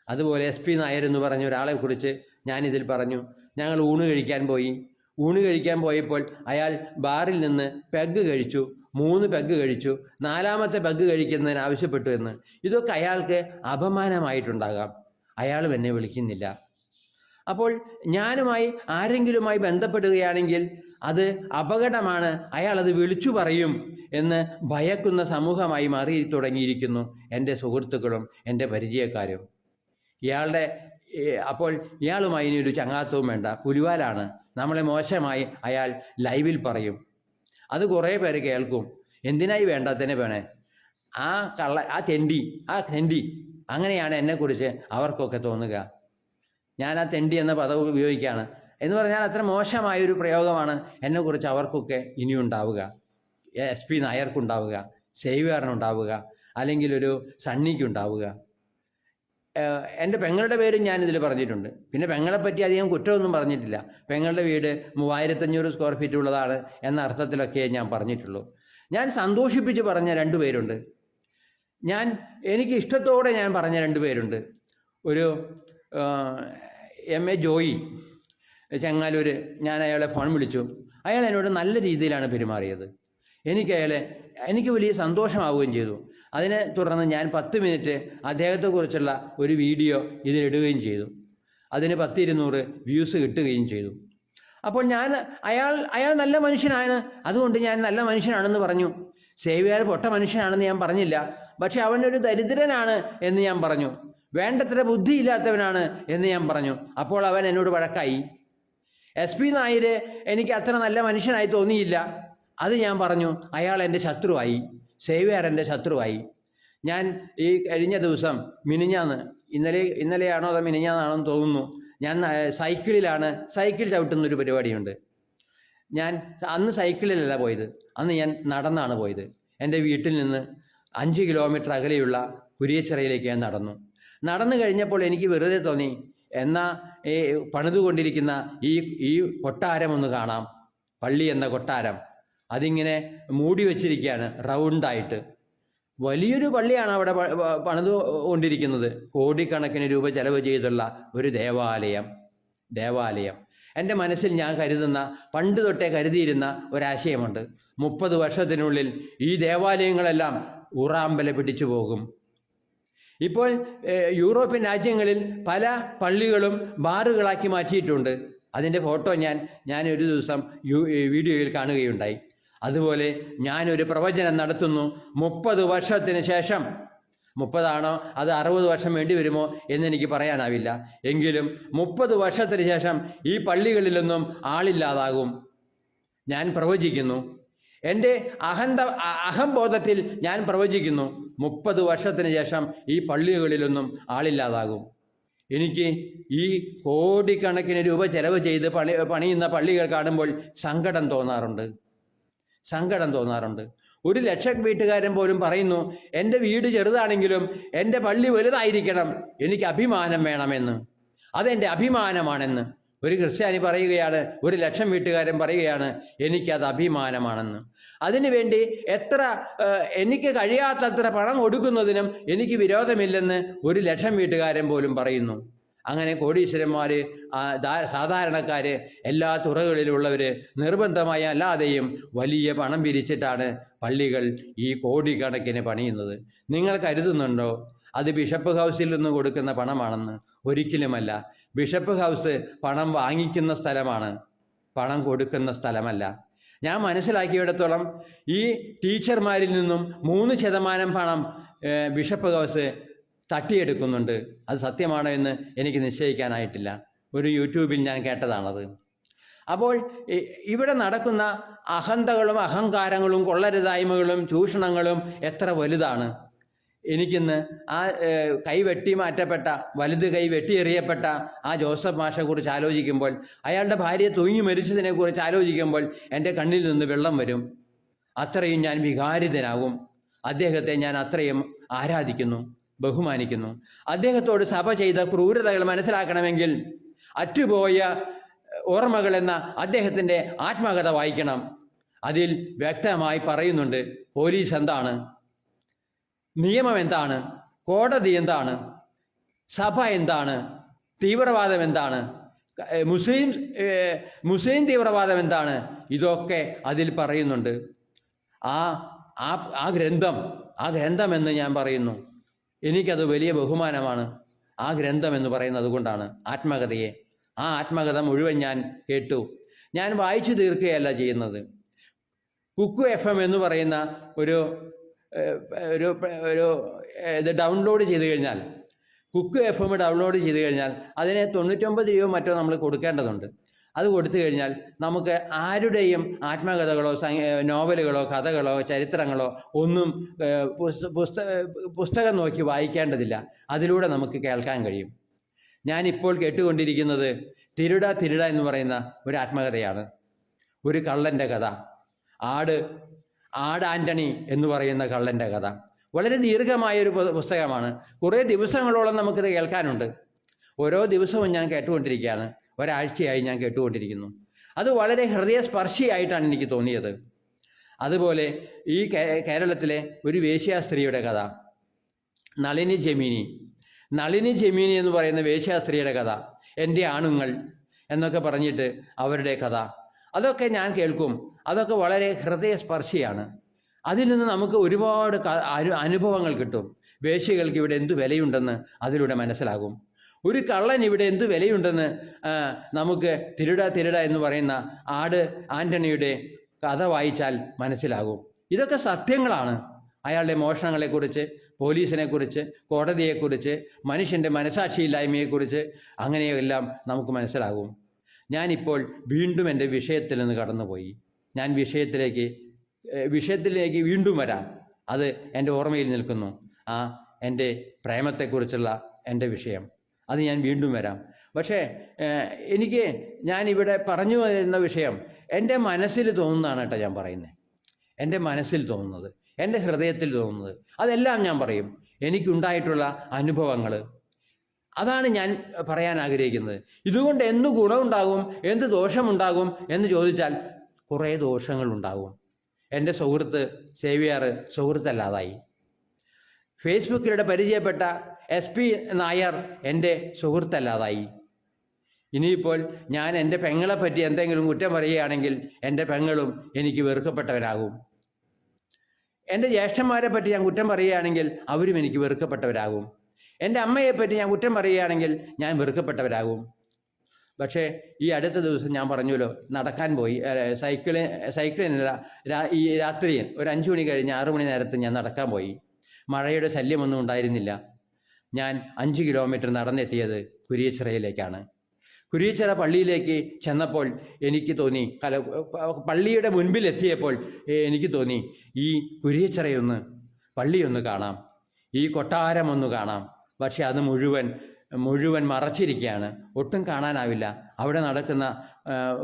അതുപോലെ SP നായർ എന്ന് പറഞ്ഞ ഒരാളെക്കുറിച്ച് ഞാനിതിൽ പറഞ്ഞു. ഞങ്ങൾ ഊണ് കഴിക്കാൻ പോയി. ഊണ് കഴിക്കാൻ പോയപ്പോൾ അയാൾ ബാറിൽ നിന്ന് പെഗ് കഴിച്ചു, 3 പെഗ് കഴിച്ചു, 4ാമത്തെ പെഗ് കഴിക്കുന്നതിന് ആവശ്യപ്പെട്ടു എന്ന്. ഇതൊക്കെ അയാൾക്ക് അപമാനമായിട്ടുണ്ടാകാം. അയാളും എന്നെ വിളിക്കുന്നില്ല. അപ്പോൾ ഞാനുമായി ആരെങ്കിലുമായി ബന്ധപ്പെടുകയാണെങ്കിൽ അത് അപകടമാണ്, അയാളത് വിളിച്ചു പറയും എന്ന് ഭയക്കുന്ന സമൂഹമായി മാറി തുടങ്ങിയിരിക്കുന്നു എൻ്റെ സുഹൃത്തുക്കളും എൻ്റെ പരിചയക്കാരും. അപ്പോൾ ഇയാളുമായി ഇനി ഒരു ചങ്ങാത്തവും വേണ്ട, പുലിവാലാണ്, നമ്മളെ മോശമായി അയാൾ ലൈവിൽ പറയും. അത് കുറേ പേര് കേൾക്കും. എന്തിനായി വേണ്ടാത്തന്നെ വേണേ, ആ തെണ്ടി അങ്ങനെയാണ് എന്നെക്കുറിച്ച് അവർക്കൊക്കെ തോന്നുക. ഞാൻ ആ തെണ്ടി എന്ന പദം ഉപയോഗിക്കുകയാണ് എന്ന് പറഞ്ഞാൽ അത്ര മോശമായൊരു പ്രയോഗമാണ് എന്നെക്കുറിച്ച് അവർക്കൊക്കെ ഇനിയുണ്ടാവുക. SP നായർക്കുണ്ടാവുക, സേവ്യറിനുണ്ടാവുക, അല്ലെങ്കിൽ ഒരു സണ്ണിക്കുണ്ടാവുക. എൻ്റെ പെങ്ങളുടെ പേരും ഞാനിതിൽ പറഞ്ഞിട്ടുണ്ട്. പിന്നെ പെങ്ങളെപ്പറ്റി അധികം കുറ്റമൊന്നും പറഞ്ഞിട്ടില്ല. പെങ്ങളുടെ വീട് 3500 സ്ക്വയർ ഫീറ്റ് ഉള്ളതാണ് എന്ന അർത്ഥത്തിലൊക്കെ ഞാൻ പറഞ്ഞിട്ടുള്ളൂ. ഞാൻ സന്തോഷിപ്പിച്ച് പറഞ്ഞ 2 പേരുണ്ട്. എനിക്ക് ഇഷ്ടത്തോടെ ഞാൻ പറഞ്ഞ 2 പേരുണ്ട്. ഒരു MA ജോയി ചെങ്ങാലൂർ. ഞാൻ അയാളെ ഫോൺ വിളിച്ചു. അയാൾ എന്നോട് നല്ല രീതിയിലാണ് പെരുമാറിയത്. എനിക്ക് വലിയ സന്തോഷമാവുകയും ചെയ്തു. അതിനെ തുടർന്ന് ഞാൻ 10 മിനിറ്റ് അദ്ദേഹത്തെക്കുറിച്ചുള്ള ഒരു വീഡിയോ ഇതിലിടുകയും ചെയ്തു. അതിന് 10-200 വ്യൂസ് കിട്ടുകയും ചെയ്തു. അപ്പോൾ അയാൾ നല്ല മനുഷ്യനാണ്, അതുകൊണ്ട് ഞാൻ നല്ല മനുഷ്യനാണെന്ന് പറഞ്ഞു. സേവ്യർ പൊട്ട മനുഷ്യനാണെന്ന് ഞാൻ പറഞ്ഞില്ല. പക്ഷെ അവനൊരു ദരിദ്രനാണ് എന്ന് ഞാൻ പറഞ്ഞു. വേണ്ടത്ര ബുദ്ധിയില്ലാത്തവനാണ് എന്ന് ഞാൻ പറഞ്ഞു. അപ്പോൾ അവൻ എന്നോട് വഴക്കായി. SP നായർ എനിക്ക് അത്ര നല്ല മനുഷ്യനായി തോന്നിയില്ല, അത് ഞാൻ പറഞ്ഞു. അയാൾ എൻ്റെ ശത്രുവായി, സേവ്യർ എൻ്റെ ശത്രുവായി. ഞാൻ ഈ കഴിഞ്ഞ ദിവസം ഇന്നലെയാണോ അതോ മിനിഞ്ഞാന്നാണോ എന്ന് തോന്നുന്നു, ഞാൻ സൈക്കിൾ ചവിട്ടുന്നൊരു പരിപാടിയുണ്ട്. ഞാൻ അന്ന് സൈക്കിളിലല്ല പോയത്, അന്ന് ഞാൻ നടന്നാണ് പോയത്. എൻ്റെ വീട്ടിൽ നിന്ന് 5 കിലോമീറ്റർ അകലെയുള്ള കുരിയച്ചിറയിലേക്ക് ഞാൻ നടന്നു കഴിഞ്ഞപ്പോൾ എനിക്ക് വെറുതെ തോന്നി, എന്നാൽ പണിതുകൊണ്ടിരിക്കുന്ന ഈ കൊട്ടാരം ഒന്ന് കാണാം. പള്ളി എന്ന കൊട്ടാരം അതിങ്ങനെ മൂടി വച്ചിരിക്കുകയാണ് റൗണ്ടായിട്ട്. വലിയൊരു പള്ളിയാണ് അവിടെ പണിതു കൊണ്ടിരിക്കുന്നത്. കോടിക്കണക്കിന് രൂപ ചെലവ് ചെയ്തുള്ള ഒരു ദേവാലയം. എൻ്റെ മനസ്സിൽ ഞാൻ പണ്ട് തൊട്ടേ കരുതിയിരുന്ന ഒരാശയമുണ്ട്. 30 വർഷത്തിനുള്ളിൽ ഈ ദേവാലയങ്ങളെല്ലാം ഊറാമ്പല പിടിച്ചു പോകും. ഇപ്പോൾ യൂറോപ്യൻ രാജ്യങ്ങളിൽ പല പള്ളികളും ബാറുകളാക്കി മാറ്റിയിട്ടുണ്ട്. അതിൻ്റെ ഫോട്ടോ ഞാൻ ഒരു ദിവസം വീഡിയോയിൽ കാണുകയുണ്ടായി. അതുപോലെ ഞാനൊരു പ്രവചനം നടത്തുന്നു. 30 വർഷത്തിന് ശേഷം, 30 ആണോ അത് 60 വർഷം വേണ്ടി വരുമോ എന്നെനിക്ക് പറയാനാവില്ല, എങ്കിലും 30 വർഷത്തിന് ശേഷം ഈ പള്ളികളിലൊന്നും ആളില്ലാതാകും. ഞാൻ പ്രവചിക്കുന്നു. എൻ്റെ അഹംബോധത്തിൽ ഞാൻ പ്രവചിക്കുന്നു 30 വർഷത്തിന് ശേഷം ഈ പള്ളികളിലൊന്നും ആളില്ലാതാകും. എനിക്ക് ഈ കോടിക്കണക്കിന് രൂപ ചെലവ് ചെയ്ത് പണിയുന്ന പള്ളികൾ കാണുമ്പോൾ സങ്കടം തോന്നാറുണ്ട്. 1 ലക്ഷം വീട്ടുകാരൻ പോലും പറയുന്നു, എൻ്റെ വീട് ചെറുതാണെങ്കിലും എൻ്റെ പള്ളി വലുതായിരിക്കണം, എനിക്ക് അഭിമാനം വേണമെന്ന്, അതെൻ്റെ അഭിമാനമാണെന്ന്. ഒരു ക്രിസ്ത്യാനി പറയുകയാണ്, 1 ലക്ഷം വീട്ടുകാരൻ പറയുകയാണ് എനിക്കത് അഭിമാനമാണെന്ന്. അതിനുവേണ്ടി എനിക്ക് കഴിയാത്തത്ര പണം കൊടുക്കുന്നതിനും എനിക്ക് വിരോധമില്ലെന്ന് 1 ലക്ഷം വീട്ടുകാരൻ പോലും പറയുന്നു. അങ്ങനെ കോടീശ്വരന്മാർ, സാധാരണക്കാർ, എല്ലാ തുറകളിലുള്ളവർ നിർബന്ധമായി അല്ലാതെയും വലിയ പണം പിരിച്ചിട്ടാണ് പള്ളികൾ ഈ കോടിക്കണക്കിന് പണിയുന്നത്. നിങ്ങൾ കരുതുന്നുണ്ടോ അത് ബിഷപ്പ് ഹൗസിൽ നിന്ന് കൊടുക്കുന്ന പണമാണെന്ന്? ഒരിക്കലുമല്ല. ബിഷപ്പ് ഹൗസ് പണം വാങ്ങിക്കുന്ന സ്ഥലമാണ്, പണം കൊടുക്കുന്ന സ്ഥലമല്ല. ഞാൻ മനസ്സിലാക്കിയിടത്തോളം ഈ ടീച്ചർമാരിൽ നിന്നും 3% പണം ബിഷപ്പ് ഹൗസ് തട്ടിയെടുക്കുന്നുണ്ട്. അത് സത്യമാണോ എന്ന് എനിക്ക് നിശ്ചയിക്കാനായിട്ടില്ല. ഒരു യൂട്യൂബിൽ ഞാൻ കേട്ടതാണത്. അപ്പോൾ ഇവിടെ നടക്കുന്ന അഹന്തകളും അഹങ്കാരങ്ങളും കൊള്ളരുതായ്മകളും ചൂഷണങ്ങളും എത്ര വലുതാണ്. എനിക്കിന്ന് ആ കൈവെട്ടി മാറ്റപ്പെട്ട, വലുത് കൈ വെട്ടിയെറിയപ്പെട്ട ആ ജോസഫ് മാഷെക്കുറിച്ച് ആലോചിക്കുമ്പോൾ, അയാളുടെ ഭാര്യ തൂങ്ങി മരിച്ചതിനെക്കുറിച്ച് ആലോചിക്കുമ്പോൾ എൻ്റെ കണ്ണിൽ നിന്ന് വെള്ളം വരും. അത്രയും ഞാൻ വികാരിതനാകും. അദ്ദേഹത്തെ ഞാൻ അത്രയും ആരാധിക്കുന്നു, ബഹുമാനിക്കുന്നു. അദ്ദേഹത്തോട് സഭ ചെയ്ത ക്രൂരതകൾ മനസ്സിലാക്കണമെങ്കിൽ അറ്റുപോയ ഓർമ്മകൾ എന്ന അദ്ദേഹത്തിൻ്റെ ആത്മകഥ വായിക്കണം. അതിൽ വ്യക്തമായി പറയുന്നുണ്ട് പോലീസ് എന്താണ്, നിയമം എന്താണ്, കോടതി എന്താണ്, സഭ എന്താണ്, തീവ്രവാദം എന്താണ്, മുസ്ലിം തീവ്രവാദം എന്താണ്, ഇതൊക്കെ അതിൽ പറയുന്നുണ്ട്. ആ ഗ്രന്ഥം എന്ന് ഞാൻ പറയുന്നു. എനിക്കത് വലിയ ബഹുമാനമാണ്. ആ ഗ്രന്ഥം എന്ന് പറയുന്നത് അതുകൊണ്ടാണ്, ആത്മകഥയെ. ആ ആത്മകഥ മുഴുവൻ ഞാൻ കേട്ടു. ഞാൻ വായിച്ചു തീർക്കുകയല്ല ചെയ്യുന്നത്. കുക്കു FM എന്ന് പറയുന്ന ഒരു ഇത് ഡൗൺലോഡ് ചെയ്ത് കഴിഞ്ഞാൽ, കുക്കു FM ഡൗൺലോഡ് ചെയ്ത് കഴിഞ്ഞാൽ അതിന് 99 രൂപ മറ്റോ നമ്മൾ കൊടുക്കേണ്ടതുണ്ട്. അത് കൊടുത്തു കഴിഞ്ഞാൽ നമുക്ക് ആരുടെയും ആത്മകഥകളോ നോവലുകളോ കഥകളോ ചരിത്രങ്ങളോ ഒന്നും പുസ്തകം നോക്കി വായിക്കേണ്ടതില്ല. അതിലൂടെ നമുക്ക് കേൾക്കാൻ കഴിയും. ഞാനിപ്പോൾ കേട്ടുകൊണ്ടിരിക്കുന്നത് തിരുട എന്ന് പറയുന്ന ഒരു ആത്മകഥയാണ്. ഒരു കള്ളൻ്റെ കഥ, ആട് ആൻ്റണി എന്ന് പറയുന്ന കള്ളൻ്റെ കഥ. വളരെ ദീർഘമായൊരു പുസ്തകമാണ്. കുറേ ദിവസങ്ങളോളം നമുക്കിത് കേൾക്കാനുണ്ട്. ഓരോ ദിവസവും ഞാൻ കേട്ടുകൊണ്ടിരിക്കുകയാണ്. ഒരാഴ്ചയായി ഞാൻ കേട്ടുകൊണ്ടിരിക്കുന്നു. അത് വളരെ ഹൃദയസ്പർശിയായിട്ടാണ് എനിക്ക് തോന്നിയത്. അതുപോലെ ഈ കേരളത്തിലെ ഒരു വേശ്യാസ്ത്രീയുടെ കഥ, നളിനി ജമീനി എന്ന് പറയുന്ന വേശ്യാസ്ത്രീയുടെ കഥ, എൻ്റെ ആണുങ്ങൾ എന്നൊക്കെ പറഞ്ഞിട്ട് അവരുടെ കഥ, അതൊക്കെ ഞാൻ കേൾക്കും. അതൊക്കെ വളരെ ഹൃദയസ്പർശിയാണ്. അതിൽ നിന്ന് നമുക്ക് ഒരുപാട് അനുഭവങ്ങൾ കിട്ടും. വേശ്യകൾക്ക് ഇവിടെ എന്ത് വിലയുണ്ടെന്ന് അതിലൂടെ മനസ്സിലാകും. ഒരു കള്ളൻ ഇവിടെ എന്ത് വിലയുണ്ടെന്ന് നമുക്ക് തിരുട എന്ന് പറയുന്ന ആൻ്റണിയുടെ കഥ വായിച്ചാൽ മനസ്സിലാകും. ഇതൊക്കെ സത്യങ്ങളാണ്. അയാളുടെ മോഷണങ്ങളെക്കുറിച്ച്, പോലീസിനെക്കുറിച്ച്, കോടതിയെക്കുറിച്ച്, മനുഷ്യൻ്റെ മനസാക്ഷിയില്ലായ്മയെക്കുറിച്ച്, അങ്ങനെയെല്ലാം നമുക്ക് മനസ്സിലാകും. ഞാനിപ്പോൾ വീണ്ടും എൻ്റെ വിഷയത്തിൽ നിന്ന് കടന്നുപോയി. ഞാൻ വിഷയത്തിലേക്ക് വീണ്ടും വരാം. അത് എൻ്റെ ഓർമ്മയിൽ നിൽക്കുന്നു. എൻ്റെ പ്രേമത്തെക്കുറിച്ചുള്ള എൻ്റെ വിഷയം, അത് ഞാൻ വീണ്ടും വരാം. പക്ഷേ ഞാനിവിടെ പറഞ്ഞു വരുന്ന വിഷയം എൻ്റെ മനസ്സിൽ തോന്നുന്നതാണ് കേട്ടോ ഞാൻ പറയുന്നത്. എൻ്റെ മനസ്സിൽ തോന്നുന്നത്, എൻ്റെ ഹൃദയത്തിൽ തോന്നുന്നത്, അതെല്ലാം ഞാൻ പറയും. എനിക്കുണ്ടായിട്ടുള്ള അനുഭവങ്ങൾ, അതാണ് ഞാൻ പറയാൻ ആഗ്രഹിക്കുന്നത്. ഇതുകൊണ്ട് എന്ത് ഗുണമുണ്ടാകും, എന്ത് ദോഷമുണ്ടാകും എന്ന് ചോദിച്ചാൽ കുറേ ദോഷങ്ങളുണ്ടാകും. എൻ്റെ സുഹൃത്ത് സേവ്യർ സുഹൃത്തല്ലാതായി. ഫേസ്ബുക്കിലൂടെ പരിചയപ്പെട്ട SP നായർ എൻ്റെ സുഹൃത്തല്ലാതായി. ഇനിയിപ്പോൾ ഞാൻ എൻ്റെ പെങ്ങളെ പറ്റി എന്തെങ്കിലും കുറ്റം പറയുകയാണെങ്കിൽ എൻ്റെ പെങ്ങളും എനിക്ക് വെറുക്കപ്പെട്ടവരാകും. എൻ്റെ ജ്യേഷ്ഠന്മാരെ പറ്റി ഞാൻ കുറ്റം പറയുകയാണെങ്കിൽ അവരും എനിക്ക് വെറുക്കപ്പെട്ടവരാകും. എൻ്റെ അമ്മയെപ്പറ്റി ഞാൻ കുറ്റം പറയുകയാണെങ്കിൽ ഞാൻ വെറുക്കപ്പെട്ടവരാകും. പക്ഷേ ഈ അടുത്ത ദിവസം ഞാൻ പറഞ്ഞല്ലോ, നടക്കാൻ പോയി, സൈക്കിളിനല്ല, ഈ രാത്രി ഒരു 5 മണി കഴിഞ്ഞ് 6 മണി നേരത്ത് ഞാൻ നടക്കാൻ പോയി. മഴയുടെ ശല്യമൊന്നും ഉണ്ടായിരുന്നില്ല. ഞാൻ 5 കിലോമീറ്റർ നടന്നെത്തിയത് കുരിയച്ചിറയിലേക്കാണ്. കുരിയച്ചിറ പള്ളിയിലേക്ക് ചെന്നപ്പോൾ എനിക്ക് തോന്നി, പള്ളിയുടെ മുൻപിലെത്തിയപ്പോൾ എനിക്ക് തോന്നി, ഈ കുരിയച്ചിറയൊന്ന്, പള്ളിയൊന്ന് കാണാം, ഈ കൊട്ടാരമൊന്ന് കാണാം. പക്ഷെ അത് മുഴുവൻ മറച്ചിരിക്കുകയാണ്, ഒട്ടും കാണാനാവില്ല. അവിടെ നടക്കുന്ന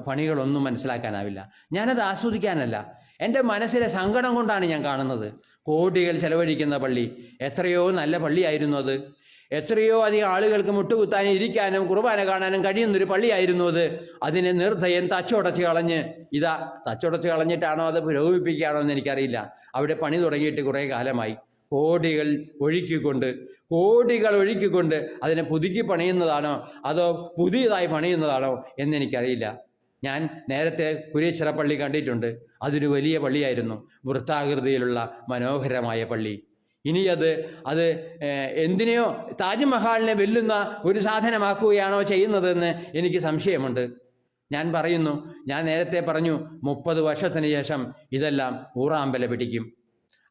പണികളൊന്നും മനസ്സിലാക്കാനാവില്ല. ഞാനത് ആസ്വദിക്കാനല്ല, എൻ്റെ മനസ്സിലെ സങ്കടം കൊണ്ടാണ് ഞാൻ കാണുന്നത്. കോടികൾ ചെലവഴിക്കുന്ന പള്ളി, എത്രയോ നല്ല പള്ളിയായിരുന്നു അത്. എത്രയോ അധികം ആളുകൾക്ക് മുട്ടുകുത്താനും ഇരിക്കാനും കുർബാന കാണാനും കഴിയുന്നൊരു പള്ളിയായിരുന്നു അത്. അതിനെ നിർദ്ദയം തച്ചുടച്ച് കളഞ്ഞ്, തച്ചുടച്ച് കളഞ്ഞിട്ടാണോ അത് പുരോഗമിപ്പിക്കുകയാണോ എന്ന് എനിക്കറിയില്ല. അവിടെ പണി തുടങ്ങിയിട്ട് കുറേ കാലമായി. കോടികൾ ഒഴുക്കിക്കൊണ്ട് അതിനെ പുതുക്കി പണിയുന്നതാണോ അതോ പുതിയതായി പണിയുന്നതാണോ എന്നെനിക്കറിയില്ല. ഞാൻ നേരത്തെ കുരിയച്ചിറ പള്ളി കണ്ടിട്ടുണ്ട്. അതൊരു വലിയ പള്ളിയായിരുന്നു, വൃത്താകൃതിയിലുള്ള മനോഹരമായ പള്ളി. ഇനി അത് എന്തിനെയോ താജ്മഹാളിനെ വെല്ലുന്ന ഒരു സാധനമാക്കുകയാണോ ചെയ്യുന്നതെന്ന് എനിക്ക് സംശയമുണ്ട്. ഞാൻ നേരത്തെ പറഞ്ഞു, 30 വർഷത്തിന് ശേഷം ഇതെല്ലാം ഊറാമ്പല പിടിക്കും.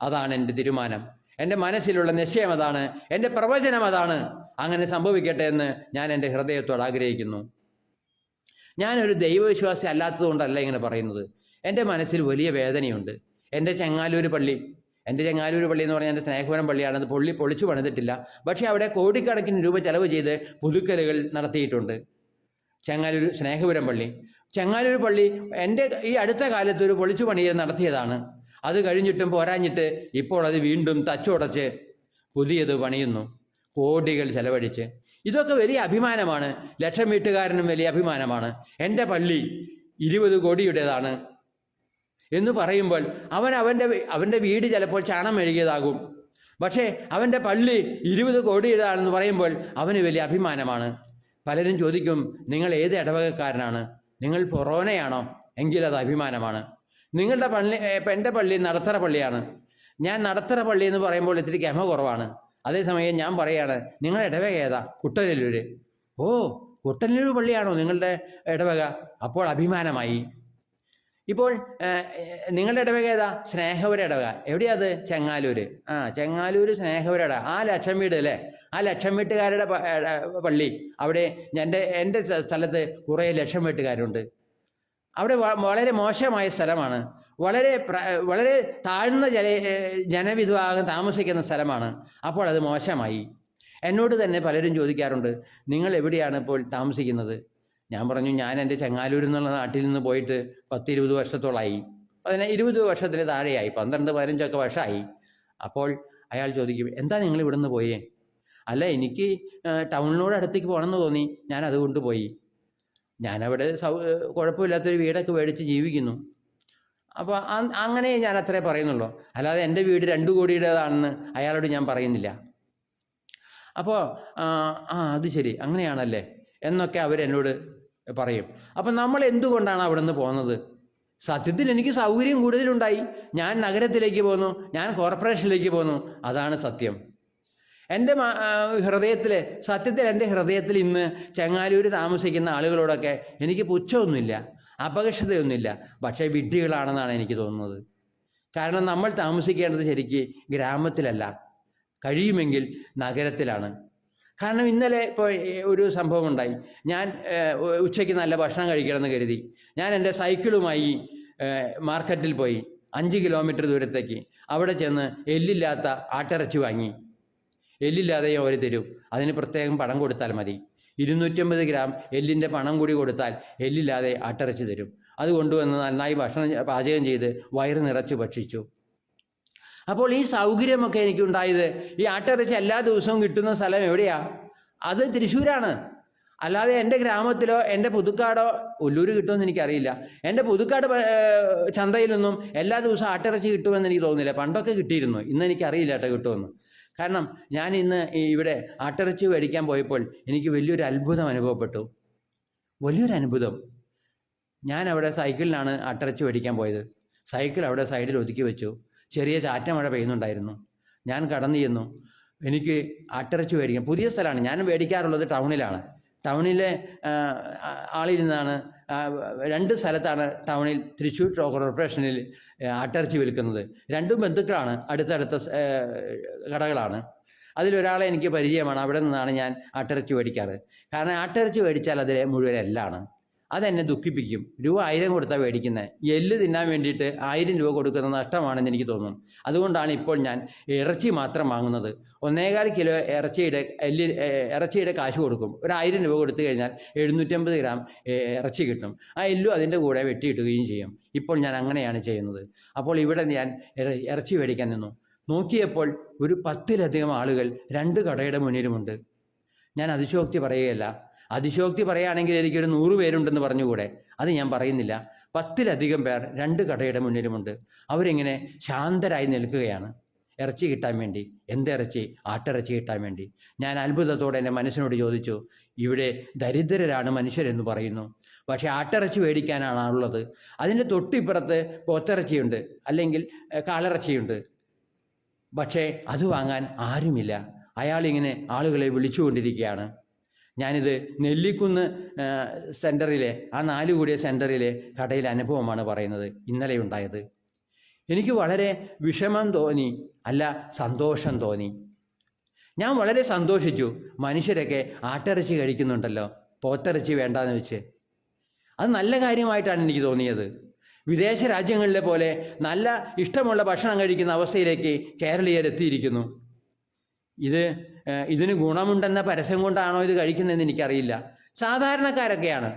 അതാണ് എൻ്റെ തീരുമാനം, എൻ്റെ മനസ്സിലുള്ള നിശ്ചയം അതാണ്, എൻ്റെ പ്രവചനം അതാണ്. അങ്ങനെ സംഭവിക്കട്ടെ എന്ന് ഞാൻ എൻ്റെ ഹൃദയത്തോട് ആഗ്രഹിക്കുന്നു. ഞാനൊരു ദൈവവിശ്വാസി അല്ലാത്തതുകൊണ്ടല്ല ഇങ്ങനെ പറയുന്നത്. എൻ്റെ മനസ്സിൽ വലിയ വേദനയുണ്ട്. എൻ്റെ ചെങ്ങാലൂർ പള്ളി എന്ന് പറഞ്ഞാൽ എൻ്റെ സ്നേഹപുരം പള്ളിയാണ്. അത് പൊളിച്ചു പണിതിട്ടില്ല. പക്ഷേ അവിടെ കോടിക്കണക്കിന് രൂപ ചെലവ് ചെയ്ത് പുതുക്കലുകൾ നടത്തിയിട്ടുണ്ട്. സ്നേഹപുരം പള്ളി എൻ്റെ ഈ അടുത്ത കാലത്ത് ഒരു പൊളിച്ചു പണി നടത്തിയതാണ്. അത് കഴിഞ്ഞിട്ടും പോരാഞ്ഞിട്ട് ഇപ്പോൾ അത് വീണ്ടും തച്ചുടച്ച് പുതിയത് പണിയുന്നു, കോടികൾ ചെലവഴിച്ച്. ഇതൊക്കെ വലിയ അഭിമാനമാണ്. ലക്ഷം വീട്ടുകാരനും വലിയ അഭിമാനമാണ്. എൻ്റെ പള്ളി 20 കോടിയുടേതാണ് എന്ന് പറയുമ്പോൾ അവൻ്റെ വീട് ചിലപ്പോൾ ചാണം മെഴുകിയതാകും. പക്ഷേ അവൻ്റെ പള്ളി 20 കോടിയുടേതാണെന്ന് പറയുമ്പോൾ അവന് വലിയ അഭിമാനമാണ്. പലരും ചോദിക്കും, നിങ്ങൾ ഏത് ഇടവകക്കാരനാണ്? നിങ്ങൾ ഫൊറോനയാണോ? എങ്കിൽ അത് അഭിമാനമാണ്. നിങ്ങളുടെ പള്ളി, എൻ്റെ പള്ളി നടത്തറ പള്ളിയാണ്. ഞാൻ നടത്തറ പള്ളി എന്ന് പറയുമ്പോൾ ഇത്തിരി ഗമ കുറവാണ്. അതേസമയം ഞാൻ പറയാണ്, നിങ്ങളുടെ ഇടവക ഏതാ? കുട്ടനല്ലൂര്. ഓ, കുട്ടനല്ലൂർ പള്ളിയാണോ നിങ്ങളുടെ ഇടവക? അപ്പോൾ അഭിമാനമായി. ഇപ്പോൾ നിങ്ങളുടെ ഇടവക ഏതാ? സ്നേഹപുര ഇടവക. എവിടെയാ അത്? ചെങ്ങാലൂര്. ചെങ്ങാലൂര് സ്നേഹപുര ഇടവക. ആ ലക്ഷം വീട് അല്ലേ? ആ ലക്ഷം വീട്ടുകാരുടെ പള്ളി. അവിടെ എൻ്റെ സ്ഥലത്ത് കുറേ ലക്ഷം വീട്ടുകാരുണ്ട്. അവിടെ വളരെ മോശമായ സ്ഥലമാണ്. വളരെ താഴ്ന്ന ജനവിഭാഗം താമസിക്കുന്ന സ്ഥലമാണ്. അപ്പോൾ അത് മോശമായി. എന്നോട് തന്നെ പലരും ചോദിക്കാറുണ്ട്, നിങ്ങൾ എവിടെയാണ് ഇപ്പോൾ താമസിക്കുന്നത്? ഞാൻ പറഞ്ഞു, ഞാൻ എൻ്റെ ചെങ്ങാലൂർ എന്നുള്ള നാട്ടിൽ നിന്ന് പോയിട്ട് 10-20 വർഷത്തോളമായി. 20 വർഷത്തിൽ താഴെയായി, 12-15 വർഷമായി. അപ്പോൾ അയാൾ ചോദിക്കും, എന്താ നിങ്ങൾ ഇവിടെ നിന്ന് പോയേ? അല്ല, എനിക്ക് ടൗണിനോട് അടുത്തേക്ക് പോകണമെന്ന് തോന്നി, ഞാൻ അതുകൊണ്ട് പോയി. ഞാനവിടെ കുഴപ്പമില്ലാത്തൊരു വീടൊക്കെ മേടിച്ച് ജീവിക്കുന്നു. അപ്പോൾ അങ്ങനെ ഞാൻ അത്രേ പറയുന്നുള്ളൂ. അല്ലാതെ എൻ്റെ വീട് 2 കോടിയുടേതാണെന്ന് അയാളോട് ഞാൻ പറയുന്നില്ല. അപ്പോൾ അത് ശരി, അങ്ങനെയാണല്ലേ എന്നൊക്കെ അവരെന്നോട് പറയും. അപ്പം നമ്മൾ എന്തുകൊണ്ടാണ് അവിടെ നിന്ന് പോകുന്നത്? സത്യത്തിൽ എനിക്ക് സൗകര്യം കൂടുതലുണ്ടായി. ഞാൻ നഗരത്തിലേക്ക് പോന്നു, ഞാൻ കോർപ്പറേഷനിലേക്ക് പോന്നു. അതാണ് സത്യം. എൻ്റെ സത്യത്തിൽ എൻ്റെ ഹൃദയത്തിൽ ഇന്ന് ചെങ്ങാലൂർ താമസിക്കുന്ന ആളുകളോടൊക്കെ എനിക്ക് പുച്ഛമൊന്നുമില്ല, അപകർഷതയൊന്നുമില്ല. പക്ഷേ വിഡ്ഢികളാണെന്നാണ് എനിക്ക് തോന്നുന്നത്. കാരണം നമ്മൾ താമസിക്കേണ്ടത് ശരിക്ക് ഗ്രാമത്തിലല്ല, കഴിയുമെങ്കിൽ നഗരത്തിലാണ്. കാരണം ഇന്നലെ ഇപ്പോൾ ഒരു സംഭവം ഉണ്ടായി. ഞാൻ ഉച്ചയ്ക്ക് നല്ല ഭക്ഷണം കഴിക്കണമെന്ന് കരുതി ഞാൻ എൻ്റെ സൈക്കിളുമായി മാർക്കറ്റിൽ പോയി 5 കിലോമീറ്റർ ദൂരത്തേക്ക്. അവിടെ ചെന്ന് എല്ലില്ലാത്ത ആട്ടിറച്ചി വാങ്ങി. എല്ലില്ലാതെയും അവർ തരും, അതിന് പ്രത്യേകം പണം കൊടുത്താൽ മതി. 250 ഗ്രാം എല്ലിൻ്റെ പണം കൂടി കൊടുത്താൽ എല്ലില്ലാതെ ആട്ടിറച്ചി തരും. അത് കൊണ്ടുവന്ന് നന്നായി പാചകം ചെയ്ത് വയറ് നിറച്ച് ഭക്ഷിച്ചു. അപ്പോൾ ഈ സൗകര്യമൊക്കെ എനിക്കുണ്ടായത്, ഈ ആട്ടിറച്ചി എല്ലാ ദിവസവും കിട്ടുന്ന സ്ഥലം എവിടെയാ? അത് തൃശ്ശൂരാണ്. അല്ലാതെ എൻ്റെ ഗ്രാമത്തിലോ എൻ്റെ പുതുക്കാടോ, ഒല്ലൂര് കിട്ടുമെന്ന് എനിക്കറിയില്ല, എൻ്റെ പുതുക്കാട് ചന്തയിലൊന്നും എല്ലാ ദിവസവും ആട്ടിറച്ചി കിട്ടുമെന്ന് എനിക്ക് തോന്നുന്നില്ല. പണ്ടൊക്കെ കിട്ടിയിരുന്നു, ഇന്ന് എനിക്കറിയില്ല കേട്ടോ കിട്ടുമെന്ന്. കാരണം ഞാൻ ഇന്ന് ഇവിടെ ആട്ടിറച്ചി മേടിക്കാൻ പോയപ്പോൾ എനിക്ക് വലിയൊരു അത്ഭുതം അനുഭവപ്പെട്ടു. വലിയൊരു അത്ഭുതം. ഞാൻ അവിടെ സൈക്കിളിലാണ് ആട്ടിറച്ചി മേടിക്കാൻ പോയത്. സൈക്കിൾ അവിടെ സൈഡിൽ ഒതുക്കി വെച്ചു. ചെറിയ ചാറ്റ മഴ പെയ്യുന്നുണ്ടായിരുന്നു. ഞാൻ കടന്നു ചെന്നു. എനിക്ക് ആട്ടിറച്ചി മേടിക്കാം. പുതിയ സ്ഥലമാണ്. ഞാൻ മേടിക്കാറുള്ളത് ടൗണിലാണ്. ടൗണിലെ ആളിൽ നിന്നാണ് 2 സ്ഥലത്താണ് ടൗണിൽ, തൃശ്ശൂർ കോർപ്പറേഷനിൽ ആട്ടിറച്ചി വിൽക്കുന്നത്. 2 ബന്ധുക്കളാണ്, അടുത്തടുത്ത കടകളാണ്. അതിലൊരാളെ എനിക്ക് പരിചയമാണ്. അവിടെ നിന്നാണ് ഞാൻ ആട്ടിറച്ചി മേടിക്കാറ്. കാരണം ആട്ടിറച്ചി മേടിച്ചാൽ അതിൽ മുഴുവൻ എല്ലാണ്. അതെന്നെ ദുഃഖിപ്പിക്കും. രൂപ 1000 കൊടുത്താൽ മേടിക്കുന്നത്. എല്ല് തിന്നാൻ വേണ്ടിയിട്ട് 1000 രൂപ കൊടുക്കുന്നത് നഷ്ടമാണെന്ന് എനിക്ക് തോന്നും. അതുകൊണ്ടാണ് ഇപ്പോൾ ഞാൻ ഇറച്ചി മാത്രം വാങ്ങുന്നത്. 1.25 കിലോ ഇറച്ചിയുടെ കാശ് കൊടുക്കും. ഒരു 1000 രൂപ കൊടുത്തു കഴിഞ്ഞാൽ 750 ഗ്രാം ഇറച്ചി കിട്ടും. ആ എല്ലും അതിൻ്റെ കൂടെ വെട്ടിയിടുകയും ചെയ്യും. ഇപ്പോൾ ഞാൻ അങ്ങനെയാണ് ചെയ്യുന്നത്. അപ്പോൾ ഇവിടെ ഞാൻ ഇറച്ചി മേടിക്കാൻ നിന്നു. നോക്കിയപ്പോൾ ഒരു 10-ലധികം ആളുകൾ 2 കടയുടെ മുന്നിലുമുണ്ട്. ഞാൻ അതിശോക്തി പറയുകയല്ല. അതിശോക്തി പറയുകയാണെങ്കിൽ എനിക്കൊരു 100 പേരുണ്ടെന്ന് പറഞ്ഞുകൂടെ. അത് ഞാൻ പറയുന്നില്ല. 10-ലധികം പേർ 2 കടയുടെ മുന്നിലുമുണ്ട്. അവരിങ്ങനെ ശാന്തരായി നിൽക്കുകയാണ്, ഇറച്ചി കിട്ടാൻ വേണ്ടി. എന്തിറച്ചി? ആട്ടിറച്ചി കിട്ടാൻ വേണ്ടി. ഞാൻ അത്ഭുതത്തോടെ എൻ്റെ മനസ്സിനോട് ചോദിച്ചു, ഇവിടെ ദരിദ്രരാണ് മനുഷ്യരെന്ന് പറയുന്നു, പക്ഷേ ആട്ടിറച്ചി മേടിക്കാനാണുള്ളത്. അതിൻ്റെ തൊട്ടിപ്പുറത്ത് പോത്തിറച്ചിയുണ്ട്, അല്ലെങ്കിൽ കാളിറച്ചിയുണ്ട്. പക്ഷേ അത് വാങ്ങാൻ ആരുമില്ല. അയാളിങ്ങനെ ആളുകളെ വിളിച്ചുകൊണ്ടിരിക്കുകയാണ്. ഞാനിത് നെല്ലിക്കുന്ന് സെൻറ്ററിലെ, ആ 4 കൂടിയ സെൻറ്ററിലെ കടയിലെ അനുഭവമാണ് പറയുന്നത്, ഇന്നലെ ഉണ്ടായത്. എനിക്ക് വളരെ വിഷമം തോന്നി, അല്ല സന്തോഷം തോന്നി. ഞാൻ വളരെ സന്തോഷിച്ചു. മനുഷ്യരൊക്കെ ആട്ടിറച്ചി കഴിക്കുന്നുണ്ടല്ലോ, പോത്തിറച്ചി വേണ്ടാന്ന് വെച്ച്. അത് നല്ല കാര്യമായിട്ടാണ് എനിക്ക് തോന്നിയത്. വിദേശ രാജ്യങ്ങളിലെ പോലെ നല്ല ഇഷ്ടമുള്ള ഭക്ഷണം കഴിക്കുന്ന അവസ്ഥയിലേക്ക് കേരളീയരെത്തിയിരിക്കുന്നു. ഇതിന് ഗുണമുണ്ടെന്ന പരസ്യം കൊണ്ടാണോ ഇത് കഴിക്കുന്നതെന്ന് എനിക്കറിയില്ല. സാധാരണക്കാരൊക്കെയാണ്.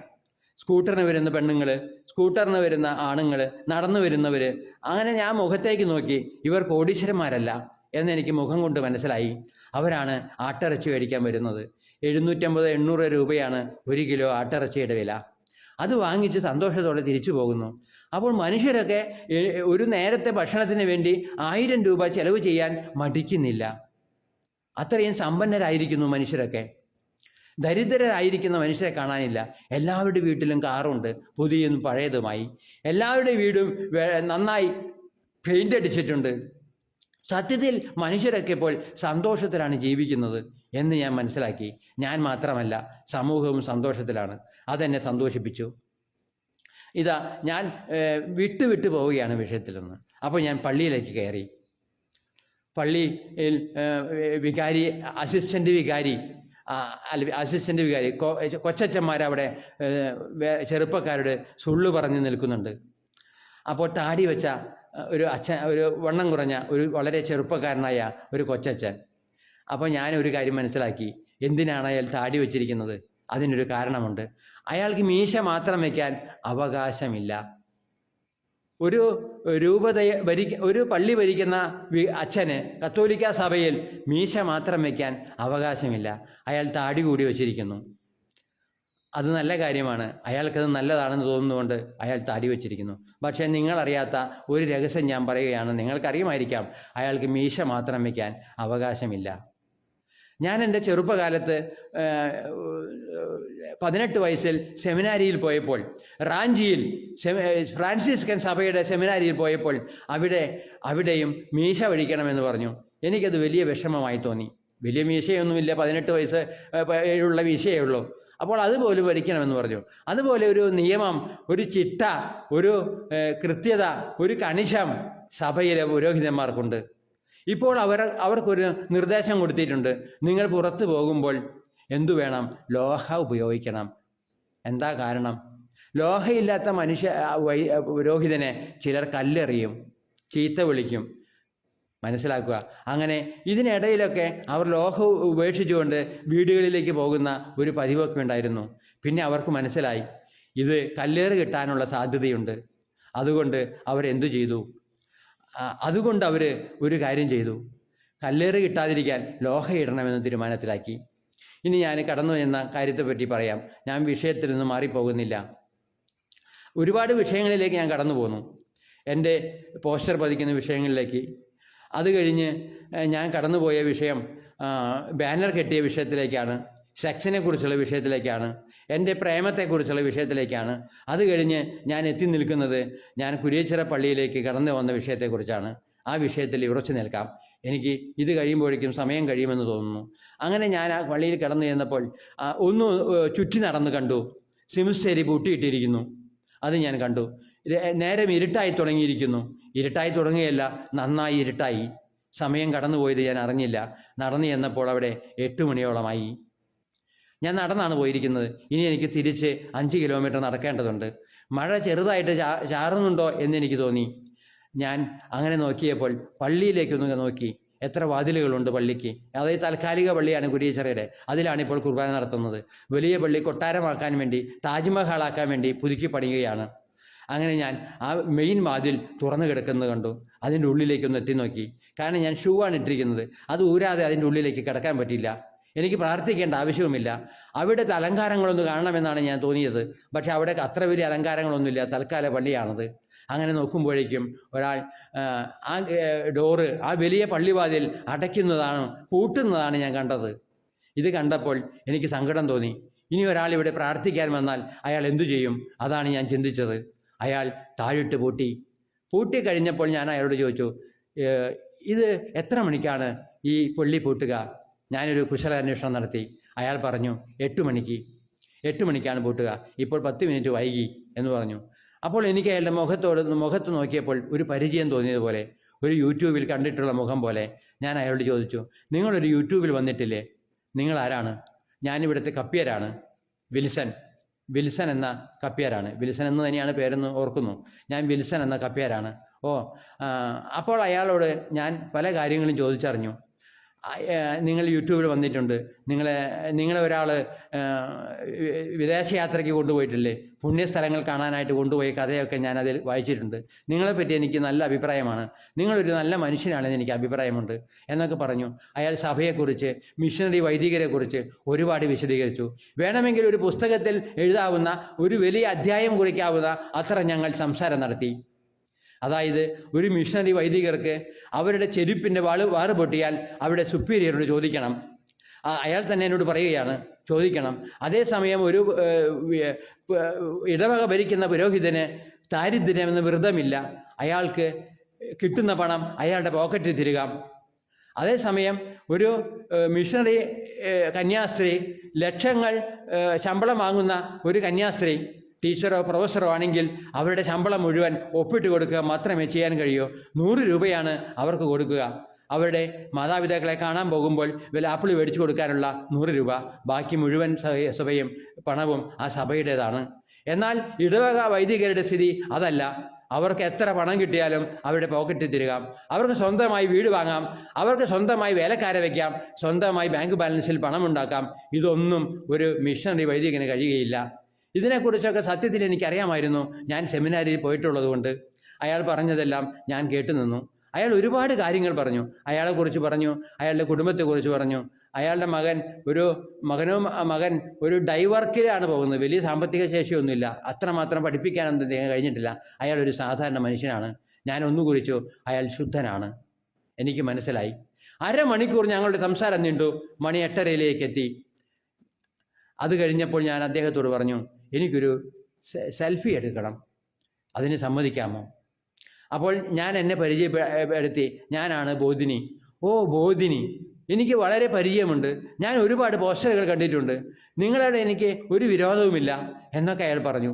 സ്കൂട്ടറിന് വരുന്ന പെണ്ണുങ്ങൾ, സ്കൂട്ടറിന് വരുന്ന ആണുങ്ങൾ, നടന്നു വരുന്നവർ. അങ്ങനെ ഞാൻ മുഖത്തേക്ക് നോക്കി. ഇവർ കോടീശ്വരന്മാരല്ല എന്നെനിക്ക് മുഖം കൊണ്ട് മനസ്സിലായി. അവരാണ് ആട്ടിറച്ചി മേടിക്കാൻ വരുന്നത്. 750-800 രൂപയാണ് 1 കിലോ ആട്ടിറച്ചിയുടെ വില. അത് വാങ്ങിച്ച് സന്തോഷത്തോടെ തിരിച്ചു പോകുന്നു. അപ്പോൾ മനുഷ്യരൊക്കെ ഒരു നേരത്തെ ഭക്ഷണത്തിന് വേണ്ടി 1000 രൂപ ചെലവ് ചെയ്യാൻ മടിക്കുന്നില്ല. അത്രയും സമ്പന്നരായിരിക്കുന്നു മനുഷ്യരൊക്കെ. ദരിദ്രരായിരിക്കുന്ന മനുഷ്യരെ കാണാനില്ല. എല്ലാവരുടെ വീട്ടിലും കാറുണ്ട്, പുതിയതും പഴയതുമായി. എല്ലാവരുടെ വീടും നന്നായി പെയിൻ്റ് അടിച്ചിട്ടുണ്ട്. സത്യത്തിൽ മനുഷ്യരൊക്കെ ഇപ്പോൾ സന്തോഷത്തിലാണ് ജീവിക്കുന്നത് എന്ന് ഞാൻ മനസ്സിലാക്കി. ഞാൻ മാത്രമല്ല, സമൂഹവും സന്തോഷത്തിലാണ്. അതെന്നെ സന്തോഷിപ്പിച്ചു. ഇതാ ഞാൻ വിട്ടു പോവുകയാണ് വിഷയത്തിൽ നിന്ന്. അപ്പോൾ ഞാൻ പള്ളിയിലേക്ക് കയറി. പള്ളിയിൽ അസിസ്റ്റൻ്റ് വികാരി കൊച്ചച്ചന്മാരവിടെ ചെറുപ്പക്കാരുടെ സുള്ളു പറഞ്ഞ് നിൽക്കുന്നുണ്ട്. അപ്പോൾ താടി വെച്ച ഒരു വണ്ണം കുറഞ്ഞ വളരെ ചെറുപ്പക്കാരനായ ഒരു കൊച്ചച്ഛൻ. അപ്പോൾ ഞാനൊരു കാര്യം മനസ്സിലാക്കി. എന്തിനാണ് അയാൾ താടി വച്ചിരിക്കുന്നത്? അതിനൊരു കാരണമുണ്ട്. അയാൾക്ക് മീശ മാത്രം വയ്ക്കാൻ അവകാശമില്ല. ഒരു പള്ളി ഭരിക്കുന്ന അച്ഛന് കത്തോലിക്ക സഭയിൽ മീശ മാത്രം വയ്ക്കാൻ അവകാശമില്ല. അയാൾ താടി കൂടി വച്ചിരിക്കുന്നു. അത് നല്ല കാര്യമാണ്. അയാൾക്കത് നല്ലതാണെന്ന് തോന്നുന്നതുകൊണ്ട് അയാൾ താടി വച്ചിരിക്കുന്നു. പക്ഷേ നിങ്ങളറിയാത്ത ഒരു രഹസ്യം ഞാൻ പറയുകയാണ്. നിങ്ങൾക്കറിയുമായിരിക്കാം, അയാൾക്ക് മീശ മാത്രം വയ്ക്കാൻ അവകാശമില്ല. ഞാൻ എൻ്റെ ചെറുപ്പകാലത്ത് 18 വയസ്സിൽ സെമിനാരിയിൽ പോയപ്പോൾ, റാഞ്ചിയിൽ ഫ്രാൻസിസ്കൻ സഭയുടെ സെമിനാരിയിൽ പോയപ്പോൾ അവിടെയും മീശ വടിക്കണമെന്ന് പറഞ്ഞു. എനിക്കത് വലിയ വിഷമമായി തോന്നി. വലിയ മീശയൊന്നുമില്ല, 18 വയസ്സ് ഉള്ള മീശയേ ഉള്ളൂ. അപ്പോൾ അതുപോലും വരിക്കണമെന്ന് പറഞ്ഞു. അതുപോലെ ഒരു നിയമം, ഒരു ചിട്ട, ഒരു കൃത്യത, ഒരു കണിശം സഭയിലെ പുരോഹിതന്മാർക്കുണ്ട്. ഇപ്പോൾ അവർക്കൊരു നിർദ്ദേശം കൊടുത്തിട്ടുണ്ട്. നിങ്ങൾ പുറത്തു പോകുമ്പോൾ എന്തു വേണം? ലോഹ ഉപയോഗിക്കണം. എന്താ കാരണം? ലോഹയില്ലാത്ത പുരോഹിതനെ ചിലർ കല്ലെറിയും, ചീത്ത വിളിക്കും. മനസ്സിലാക്കുക. അങ്ങനെ ഇതിനിടയിലൊക്കെ അവർ ലോഹം ഉപേക്ഷിച്ചുകൊണ്ട് വീടുകളിലേക്ക് പോകുന്ന ഒരു പതിവൊക്കെ ഉണ്ടായിരുന്നു. പിന്നെ അവർക്ക് മനസ്സിലായി ഇത് കല്ലേറ് കിട്ടാനുള്ള സാധ്യതയുണ്ട്. അതുകൊണ്ട് അവരെന്തു ചെയ്തു? അതുകൊണ്ട് അവർ ഒരു കാര്യം ചെയ്തു. കല്ലേറ് കിട്ടാതിരിക്കാൻ ലോഹ ഇടണമെന്ന് തീരുമാനത്തിലാക്കി. ഇനി ഞാൻ കടന്നു എന്ന കാര്യത്തെപ്പറ്റി പറയാം. ഞാൻ വിഷയത്തിൽ നിന്ന് മാറിപ്പോകുന്നില്ല. ഒരുപാട് വിഷയങ്ങളിലേക്ക് ഞാൻ കടന്നു പോന്നു. എൻ്റെ പോസ്റ്റർ പതിക്കുന്ന വിഷയങ്ങളിലേക്ക്. അത് കഴിഞ്ഞ് ഞാൻ കടന്നുപോയ വിഷയം ബാനർ കെട്ടിയ വിഷയത്തിലേക്കാണ്, സെക്സിനെ കുറിച്ചുള്ള വിഷയത്തിലേക്കാണ്, എൻ്റെ പ്രേമത്തെക്കുറിച്ചുള്ള വിഷയത്തിലേക്കാണ്. അത് കഴിഞ്ഞ് ഞാൻ എത്തി നിൽക്കുന്നത് ഞാൻ കുരിയച്ചിറ പള്ളിയിലേക്ക് കടന്നു വന്ന വിഷയത്തെക്കുറിച്ചാണ്. ആ വിഷയത്തിൽ ഉറച്ചു നിൽക്കാം. എനിക്ക് ഇത് കഴിയുമ്പോഴേക്കും സമയം കഴിയുമെന്ന് തോന്നുന്നു. അങ്ങനെ ഞാൻ ആ പള്ളിയിൽ കടന്നു ചെന്നപ്പോൾ ഒന്ന് ചുറ്റി നടന്ന് കണ്ടു. സിംസേരി പൂട്ടിയിട്ടിരിക്കുന്നു. അത് ഞാൻ കണ്ടു. നേരം ഇരുട്ടായി തുടങ്ങിയിരിക്കുന്നു. ഇരുട്ടായി തുടങ്ങുകയല്ല, നന്നായി ഇരുട്ടായി. സമയം കടന്നുപോയത് ഞാൻ അറിഞ്ഞില്ല. നടന്നു ചെന്നപ്പോൾ അവിടെ 8 മണിയോളമായി. ഞാൻ നടന്നാണ് പോയിരിക്കുന്നത്. ഇനി എനിക്ക് തിരിച്ച് 5 കിലോമീറ്റർ നടക്കേണ്ടതുണ്ട്. മഴ ചെറുതായിട്ട് ചാറുന്നുണ്ടോ എന്നെനിക്ക് തോന്നി. ഞാൻ അങ്ങനെ നോക്കിയപ്പോൾ പള്ളിയിലേക്കൊന്ന് നോക്കി. എത്ര വാതിലുകളുണ്ട് പള്ളിക്ക്. അതായത് താൽക്കാലിക പള്ളിയാണ് കുരിയച്ചിറയുടെ. അതിലാണിപ്പോൾ കുർബാന നടത്തുന്നത്. വലിയ പള്ളി കൊട്ടാരമാക്കാൻ വേണ്ടി, താജ്മഹലാക്കാൻ വേണ്ടി പുതുക്കി പണിയുകയാണ്. അങ്ങനെ ഞാൻ ആ മെയിൻ വാതിൽ തുറന്നു കിടക്കുന്നത് കണ്ടു. അതിൻ്റെ ഉള്ളിലേക്കൊന്ന് എത്തി നോക്കി. കാരണം ഞാൻ ഷൂ ആണ് ഇട്ടിരിക്കുന്നത്. അത് ഊരാതെ അതിൻ്റെ ഉള്ളിലേക്ക് കിടക്കാൻ പറ്റില്ല. എനിക്ക് പ്രാർത്ഥിക്കേണ്ട ആവശ്യവുമില്ല. അവിടുത്തെ അലങ്കാരങ്ങളൊന്ന് കാണണമെന്നാണ് ഞാൻ തോന്നിയത്. പക്ഷെ അവിടെ അത്ര വലിയ അലങ്കാരങ്ങളൊന്നുമില്ല. തൽക്കാല പള്ളിയാണത്. അങ്ങനെ നോക്കുമ്പോഴേക്കും ഒരാൾ ആ ഡോറ്, ആ വലിയ പള്ളിവാതിൽ അടയ്ക്കുന്നതാണ്, പൂട്ടുന്നതാണ് ഞാൻ കണ്ടത്. ഇത് കണ്ടപ്പോൾ എനിക്ക് സങ്കടം തോന്നി. ഇനി ഒരാൾ ഇവിടെ പ്രാർത്ഥിക്കാൻ വന്നാൽ അയാൾ എന്തു ചെയ്യും? അതാണ് ഞാൻ ചിന്തിച്ചത്. അയാൾ താഴിട്ട് പൂട്ടി കഴിഞ്ഞപ്പോൾ ഞാൻ അയാളോട് ചോദിച്ചു, ഇത് എത്ര മണിക്കാണ് ഈ പള്ളി പൂട്ടുക? ഞാനൊരു കുശലാന്വേഷണം നടത്തി. അയാൾ പറഞ്ഞു 8 മണിക്കാണ് പൂട്ടുക. ഇപ്പോൾ 10 മിനിറ്റ് വൈകി എന്ന് പറഞ്ഞു. അപ്പോൾ എനിക്ക് അയാളുടെ മുഖത്ത് നോക്കിയപ്പോൾ ഒരു പരിചയം തോന്നിയതുപോലെ, ഒരു യൂട്യൂബിൽ കണ്ടിട്ടുള്ള മുഖം പോലെ. ഞാൻ അയാളോട് ചോദിച്ചു, നിങ്ങളൊരു യൂട്യൂബിൽ വന്നിട്ടില്ലേ? നിങ്ങൾ ആരാണ്? ഞാനിവിടുത്തെ കപ്പ്യരാണ്, വിൽസൺ എന്ന കപ്പ്യരാണ്. വിൽസൺ എന്ന് തന്നെയാണ് പേരെന്ന് ഓർക്കുന്നു. ഞാൻ വിൽസൺ എന്ന കപ്പ്യരാണ്. അപ്പോൾ അയാളോട് ഞാൻ പല കാര്യങ്ങളും ചോദിച്ചറിഞ്ഞു. നിങ്ങൾ യൂട്യൂബിൽ വന്നിട്ടുണ്ട്, നിങ്ങളെ ഒരാൾ വിദേശയാത്രയ്ക്ക് കൊണ്ടുപോയിട്ടില്ലേ? പുണ്യസ്ഥലങ്ങൾ കാണാനായിട്ട് കൊണ്ടുപോയ കഥയൊക്കെ ഞാനതിൽ വായിച്ചിട്ടുണ്ട്. നിങ്ങളെപ്പറ്റി എനിക്ക് നല്ല അഭിപ്രായമാണ്. നിങ്ങളൊരു നല്ല മനുഷ്യനാണെന്ന് എനിക്ക് അഭിപ്രായമുണ്ട് എന്നൊക്കെ പറഞ്ഞു. അയാൾ സഭയെക്കുറിച്ച്, മിഷണറി വൈദികരെക്കുറിച്ച് ഒരുപാട് വിശദീകരിച്ചു. വേണമെങ്കിൽ ഒരു പുസ്തകത്തിൽ എഴുതാവുന്ന, ഒരു വലിയ അധ്യായം കുറിക്കാവുന്ന അത്ര ഞങ്ങൾ സംസാരം നടത്തി. അതായത് ഒരു മിഷണറി വൈദികർക്ക് അവരുടെ ചെരുപ്പിൻ്റെ വാറ് പൊട്ടിയാൽ അവിടെ സുപ്പീരിയറോട് ചോദിക്കണം. അയാൾ തന്നെ എന്നോട് പറയുകയാണ്, ചോദിക്കണം. അതേസമയം ഒരു ഇടവക ഭരിക്കുന്ന പുരോഹിതന് ദാരിദ്ര്യമെന്ന് വ്രതമില്ല. അയാൾക്ക് കിട്ടുന്ന പണം അയാളുടെ പോക്കറ്റിൽ തിരുകാം. അതേസമയം ഒരു മിഷണറി കന്യാസ്ത്രീ, ലക്ഷങ്ങൾ ശമ്പളം വാങ്ങുന്ന ഒരു കന്യാസ്ത്രീ, ടീച്ചറോ പ്രൊഫസറോ ആണെങ്കിൽ അവരുടെ ശമ്പളം മുഴുവൻ ഒപ്പിട്ട് കൊടുക്കുക മാത്രമേ ചെയ്യാൻ കഴിയൂ. 100 രൂപയാണ് അവർക്ക് കൊടുക്കുക. അവരുടെ മാതാപിതാക്കളെ കാണാൻ പോകുമ്പോൾ വല്ല ആപ്പിൾ മേടിച്ചു കൊടുക്കാനുള്ള 100 രൂപ. ബാക്കി മുഴുവൻ സഭയും പണവും ആ സഭയുടേതാണ്. എന്നാൽ ഇടവക വൈദികരുടെ സ്ഥിതി അതല്ല. അവർക്ക് എത്ര പണം കിട്ടിയാലും അവരുടെ പോക്കറ്റിൽ തിരുകാം. അവർക്ക് സ്വന്തമായി വീട് വാങ്ങാം, അവർക്ക് സ്വന്തമായി വേലക്കാരെ വയ്ക്കാം, സ്വന്തമായി ബാങ്ക് ബാലൻസിൽ പണമുണ്ടാക്കാം. ഇതൊന്നും ഒരു മിഷണറി വൈദികന് കഴിയുകയില്ല. ഇതിനെക്കുറിച്ചൊക്കെ സത്യത്തിൽ എനിക്കറിയാമായിരുന്നു. ഞാൻ സെമിനാരിൽ പോയിട്ടുള്ളത് കൊണ്ട്. അയാൾ പറഞ്ഞതെല്ലാം ഞാൻ കേട്ടുനിന്നു. അയാൾ ഒരുപാട് കാര്യങ്ങൾ പറഞ്ഞു. അയാളെക്കുറിച്ച് പറഞ്ഞു, അയാളുടെ കുടുംബത്തെക്കുറിച്ച് പറഞ്ഞു. അയാളുടെ മകൻ ഒരു ഡൈവർക്കിലാണ് പോകുന്നത്. വലിയ സാമ്പത്തിക ശേഷിയൊന്നുമില്ല, അത്രമാത്രം പഠിപ്പിക്കാനൊന്നും അദ്ദേഹം കഴിഞ്ഞിട്ടില്ല. അയാൾ ഒരു സാധാരണ മനുഷ്യനാണ്. ഞാൻ ഒന്നു കുറിച്ചു, അയാൾ ശുദ്ധനാണ്. എനിക്ക് മനസ്സിലായി. അരമണിക്കൂർ ഞങ്ങളുടെ സംസാരം നീണ്ടു. മണി 8:30 എത്തി. അത് കഴിഞ്ഞപ്പോൾ ഞാൻ അദ്ദേഹത്തോട് പറഞ്ഞു, എനിക്കൊരു സെൽഫി എടുക്കണം, അതിന് സമ്മതിക്കാമോ? അപ്പോൾ ഞാൻ എന്നെ പരിചയപ്പെടുത്തി. ഞാനാണ് ബോധിനി. ഓ ബോധിനി, എനിക്ക് വളരെ പരിചയമുണ്ട്. ഞാൻ ഒരുപാട് പോസ്റ്ററുകൾ കണ്ടിട്ടുണ്ട്. നിങ്ങളോട് എനിക്ക് ഒരു വിരോധവുമില്ല എന്നൊക്കെ അയാൾ പറഞ്ഞു.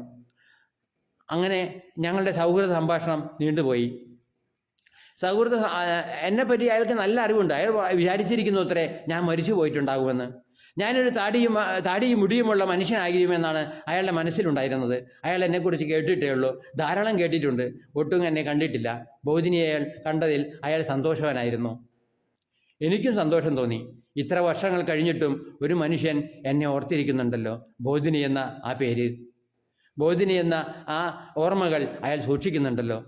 അങ്ങനെ ഞങ്ങളുടെ സൗഹൃദ സംഭാഷണം നീണ്ടുപോയി. എന്നെപ്പറ്റി അയാൾക്ക് നല്ല അറിവുണ്ട്. അയാൾ വിചാരിച്ചിരിക്കുന്നു അത്രേ ഞാൻ മരിച്ചു പോയിട്ടുണ്ടാകുമെന്ന്. ഞാനൊരു താടിയും മുടിയുമുള്ള മനുഷ്യനായിരിക്കുമെന്നാണ് അയാളുടെ മനസ്സിലുണ്ടായിരുന്നത്. അയാൾ എന്നെക്കുറിച്ച് കേട്ടിട്ടേ ഉള്ളൂ, ധാരാളം കേട്ടിട്ടുണ്ട്, ഒട്ടും എന്നെ കണ്ടിട്ടില്ല. ബോധിനിയെ അയാൾ കണ്ടതിൽ അയാൾ സന്തോഷവാനായിരുന്നു. എനിക്കും സന്തോഷം തോന്നി. ഇത്ര വർഷങ്ങൾ കഴിഞ്ഞിട്ടും ഒരു മനുഷ്യൻ എന്നെ ഓർത്തിരിക്കുന്നുണ്ടല്ലോ. ബോധിനി എന്ന ആ പേര്, ബോധിനി എന്ന ആ ഓർമ്മകൾ അയാൾ സൂക്ഷിക്കുന്നുണ്ടല്ലോ.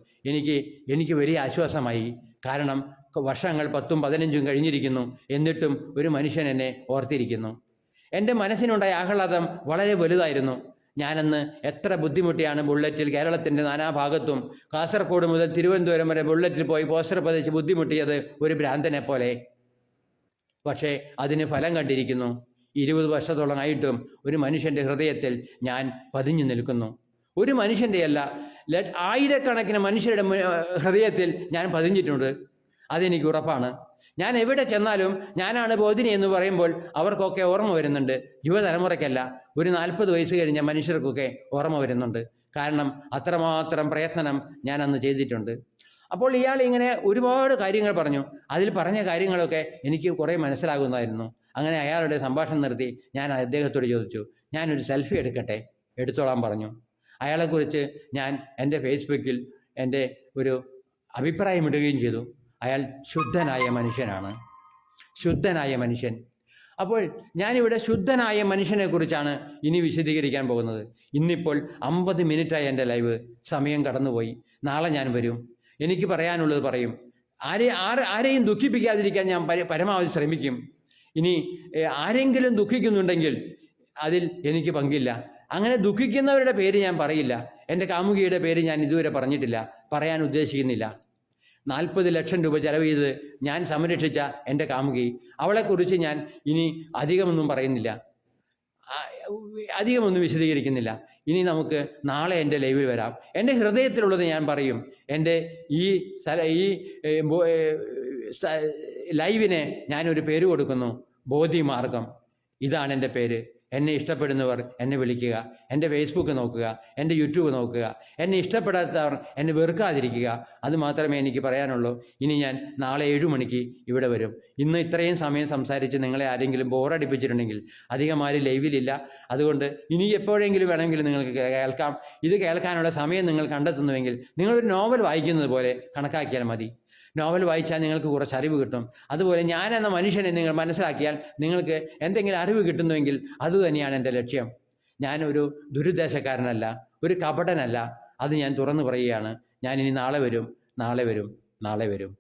എനിക്ക് വലിയ ആശ്വാസമായി. കാരണം വർഷങ്ങൾ 10ഉം 15ഉം കഴിഞ്ഞിരിക്കുന്നു, എന്നിട്ടും ഒരു മനുഷ്യൻ എന്നെ ഓർത്തിരിക്കുന്നു. എൻ്റെ മനസ്സിനുണ്ടായ ആഹ്ലാദം വളരെ വലുതായിരുന്നു. ഞാനന്ന് എത്ര ബുദ്ധിമുട്ടിയാണ് ബുള്ളറ്റിൽ കേരളത്തിൻ്റെ നാനാഭാഗത്തും കാസർഗോഡ് മുതൽ തിരുവനന്തപുരം വരെ ബുള്ളറ്റിൽ പോയി പോസ്റ്റർ പതിച്ച് ബുദ്ധിമുട്ടിയത് ഒരു ഭ്രാന്തനെ പോലെ. പക്ഷേ അതിന് ഫലം കണ്ടിരിക്കുന്നു. 20 വർഷത്തോളം ആയിട്ടും ഒരു മനുഷ്യൻ്റെ ഹൃദയത്തിൽ ഞാൻ പതിഞ്ഞു നിൽക്കുന്നു. ഒരു മനുഷ്യൻ്റെയല്ല, ആയിരക്കണക്കിന് മനുഷ്യരുടെ ഹൃദയത്തിൽ ഞാൻ പതിഞ്ഞിട്ടുണ്ട്. അതെനിക്ക് ഉറപ്പാണ്. ഞാൻ എവിടെ ചെന്നാലും ഞാനാണ് ബോധിനി എന്ന് പറയുമ്പോൾ അവർക്കൊക്കെ ഓർമ്മ വരുന്നുണ്ട്. യുവതലമുറയ്ക്കല്ല, ഒരു 40 വയസ്സ് കഴിഞ്ഞ മനുഷ്യർക്കൊക്കെ ഓർമ്മ വരുന്നുണ്ട്. കാരണം അത്രമാത്രം പ്രയത്നം ഞാൻ അന്ന് ചെയ്തിട്ടുണ്ട്. അപ്പോൾ ഇയാൾ ഇങ്ങനെ ഒരുപാട് കാര്യങ്ങൾ പറഞ്ഞു. അതിൽ പറഞ്ഞ കാര്യങ്ങളൊക്കെ എനിക്ക് കുറേ മനസ്സിലാകുന്നതായിരുന്നു. അങ്ങനെ അയാളുടെ സംഭാഷണം നിർത്തി ഞാൻ അദ്ദേഹത്തോട് ചോദിച്ചു, ഞാനൊരു സെൽഫി എടുക്കട്ടെ? എടുത്തോളാൻ പറഞ്ഞു. അയാളെക്കുറിച്ച് ഞാൻ എൻ്റെ ഫേസ്ബുക്കിൽ എൻ്റെ ഒരു അഭിപ്രായമിടുകയും ചെയ്തു. അയാൾ ശുദ്ധനായ മനുഷ്യനാണ്, ശുദ്ധനായ മനുഷ്യൻ. അപ്പോൾ ഞാനിവിടെ ശുദ്ധനായ മനുഷ്യനെക്കുറിച്ചാണ് ഇനി വിശദീകരിക്കാൻ പോകുന്നത്. ഇന്നിപ്പോൾ 50 മിനിറ്റായി എൻ്റെ ലൈവ്. സമയം കടന്നുപോയി. നാളെ ഞാൻ വരും, എനിക്ക് പറയാനുള്ളത് പറയും. ആരെയും ദുഃഖിപ്പിക്കാതിരിക്കാൻ ഞാൻ പരമാവധി ശ്രമിക്കും. ഇനി ആരെങ്കിലും ദുഃഖിക്കുന്നുണ്ടെങ്കിൽ അതിൽ എനിക്ക് പങ്കില്ല. അങ്ങനെ ദുഃഖിക്കുന്നവരുടെ പേര് ഞാൻ പറയില്ല. എൻ്റെ കാമുകിയുടെ പേര് ഞാൻ ഇതുവരെ പറഞ്ഞിട്ടില്ല, പറയാൻ ഉദ്ദേശിക്കുന്നില്ല. 40 ലക്ഷം രൂപ ചെലവ് ചെയ്ത് ഞാൻ സംരക്ഷിച്ച എൻ്റെ കാമുകി, അവളെക്കുറിച്ച് ഞാൻ ഇനി അധികമൊന്നും പറയുന്നില്ല, അധികമൊന്നും വിശദീകരിക്കുന്നില്ല. ഇനി നമുക്ക് നാളെ എൻ്റെ ലൈവിൽ വരാം. എൻ്റെ ഹൃദയത്തിലുള്ളത് ഞാൻ പറയും. എൻ്റെ ഈ ലൈവിനെ ഞാനൊരു പേര് കൊടുക്കുന്നു, ബോധിമാർഗം. ഇതാണ് എൻ്റെ പേര്. എന്നെ ഇഷ്ടപ്പെടുന്നവർ എന്നെ വിളിക്കുക, എൻ്റെ ഫേസ്ബുക്ക് നോക്കുക, എൻ്റെ യൂട്യൂബ് നോക്കുക. എന്നെ ഇഷ്ടപ്പെടാത്തവർ എന്നെ വെറുക്കാതിരിക്കുക. അത് മാത്രമേ എനിക്ക് പറയാനുള്ളൂ. ഇനി ഞാൻ നാളെ 7 മണിക്ക് ഇവിടെ വരും. ഇന്ന് ഇത്രയും സമയം സംസാരിച്ച് നിങ്ങളെ ആരെങ്കിലും ബോറടിപ്പിച്ചിട്ടുണ്ടെങ്കിൽ അധികം ആരും ലൈവിലില്ല. അതുകൊണ്ട് ഇനി എപ്പോഴെങ്കിലും വേണമെങ്കിലും നിങ്ങൾക്ക് കേൾക്കാം. ഇത് കേൾക്കാനുള്ള സമയം നിങ്ങൾ കണ്ടെത്തുന്നുവെങ്കിൽ നിങ്ങളൊരു നോവൽ വായിക്കുന്നത് പോലെ കണക്കാക്കിയാൽ മതി. നോവൽ വായിച്ചാൽ നിങ്ങൾക്ക് കുറച്ച് അറിവ് കിട്ടും. അതുപോലെ ഞാൻ എന്ന മനുഷ്യനെ നിങ്ങൾ മനസ്സിലാക്കിയാൽ നിങ്ങൾക്ക് എന്തെങ്കിലും അറിവ് കിട്ടുന്നുവെങ്കിൽ അതുതന്നെയാണ് എൻ്റെ ലക്ഷ്യം. ഞാനൊരു ദുരുദ്ദേശക്കാരനല്ല, ഒരു കപടനല്ല. അത് ഞാൻ തുറന്നു പറയുകയാണ്. ഞാനിനി നാളെ വരും, നാളെ വരും, നാളെ വരും.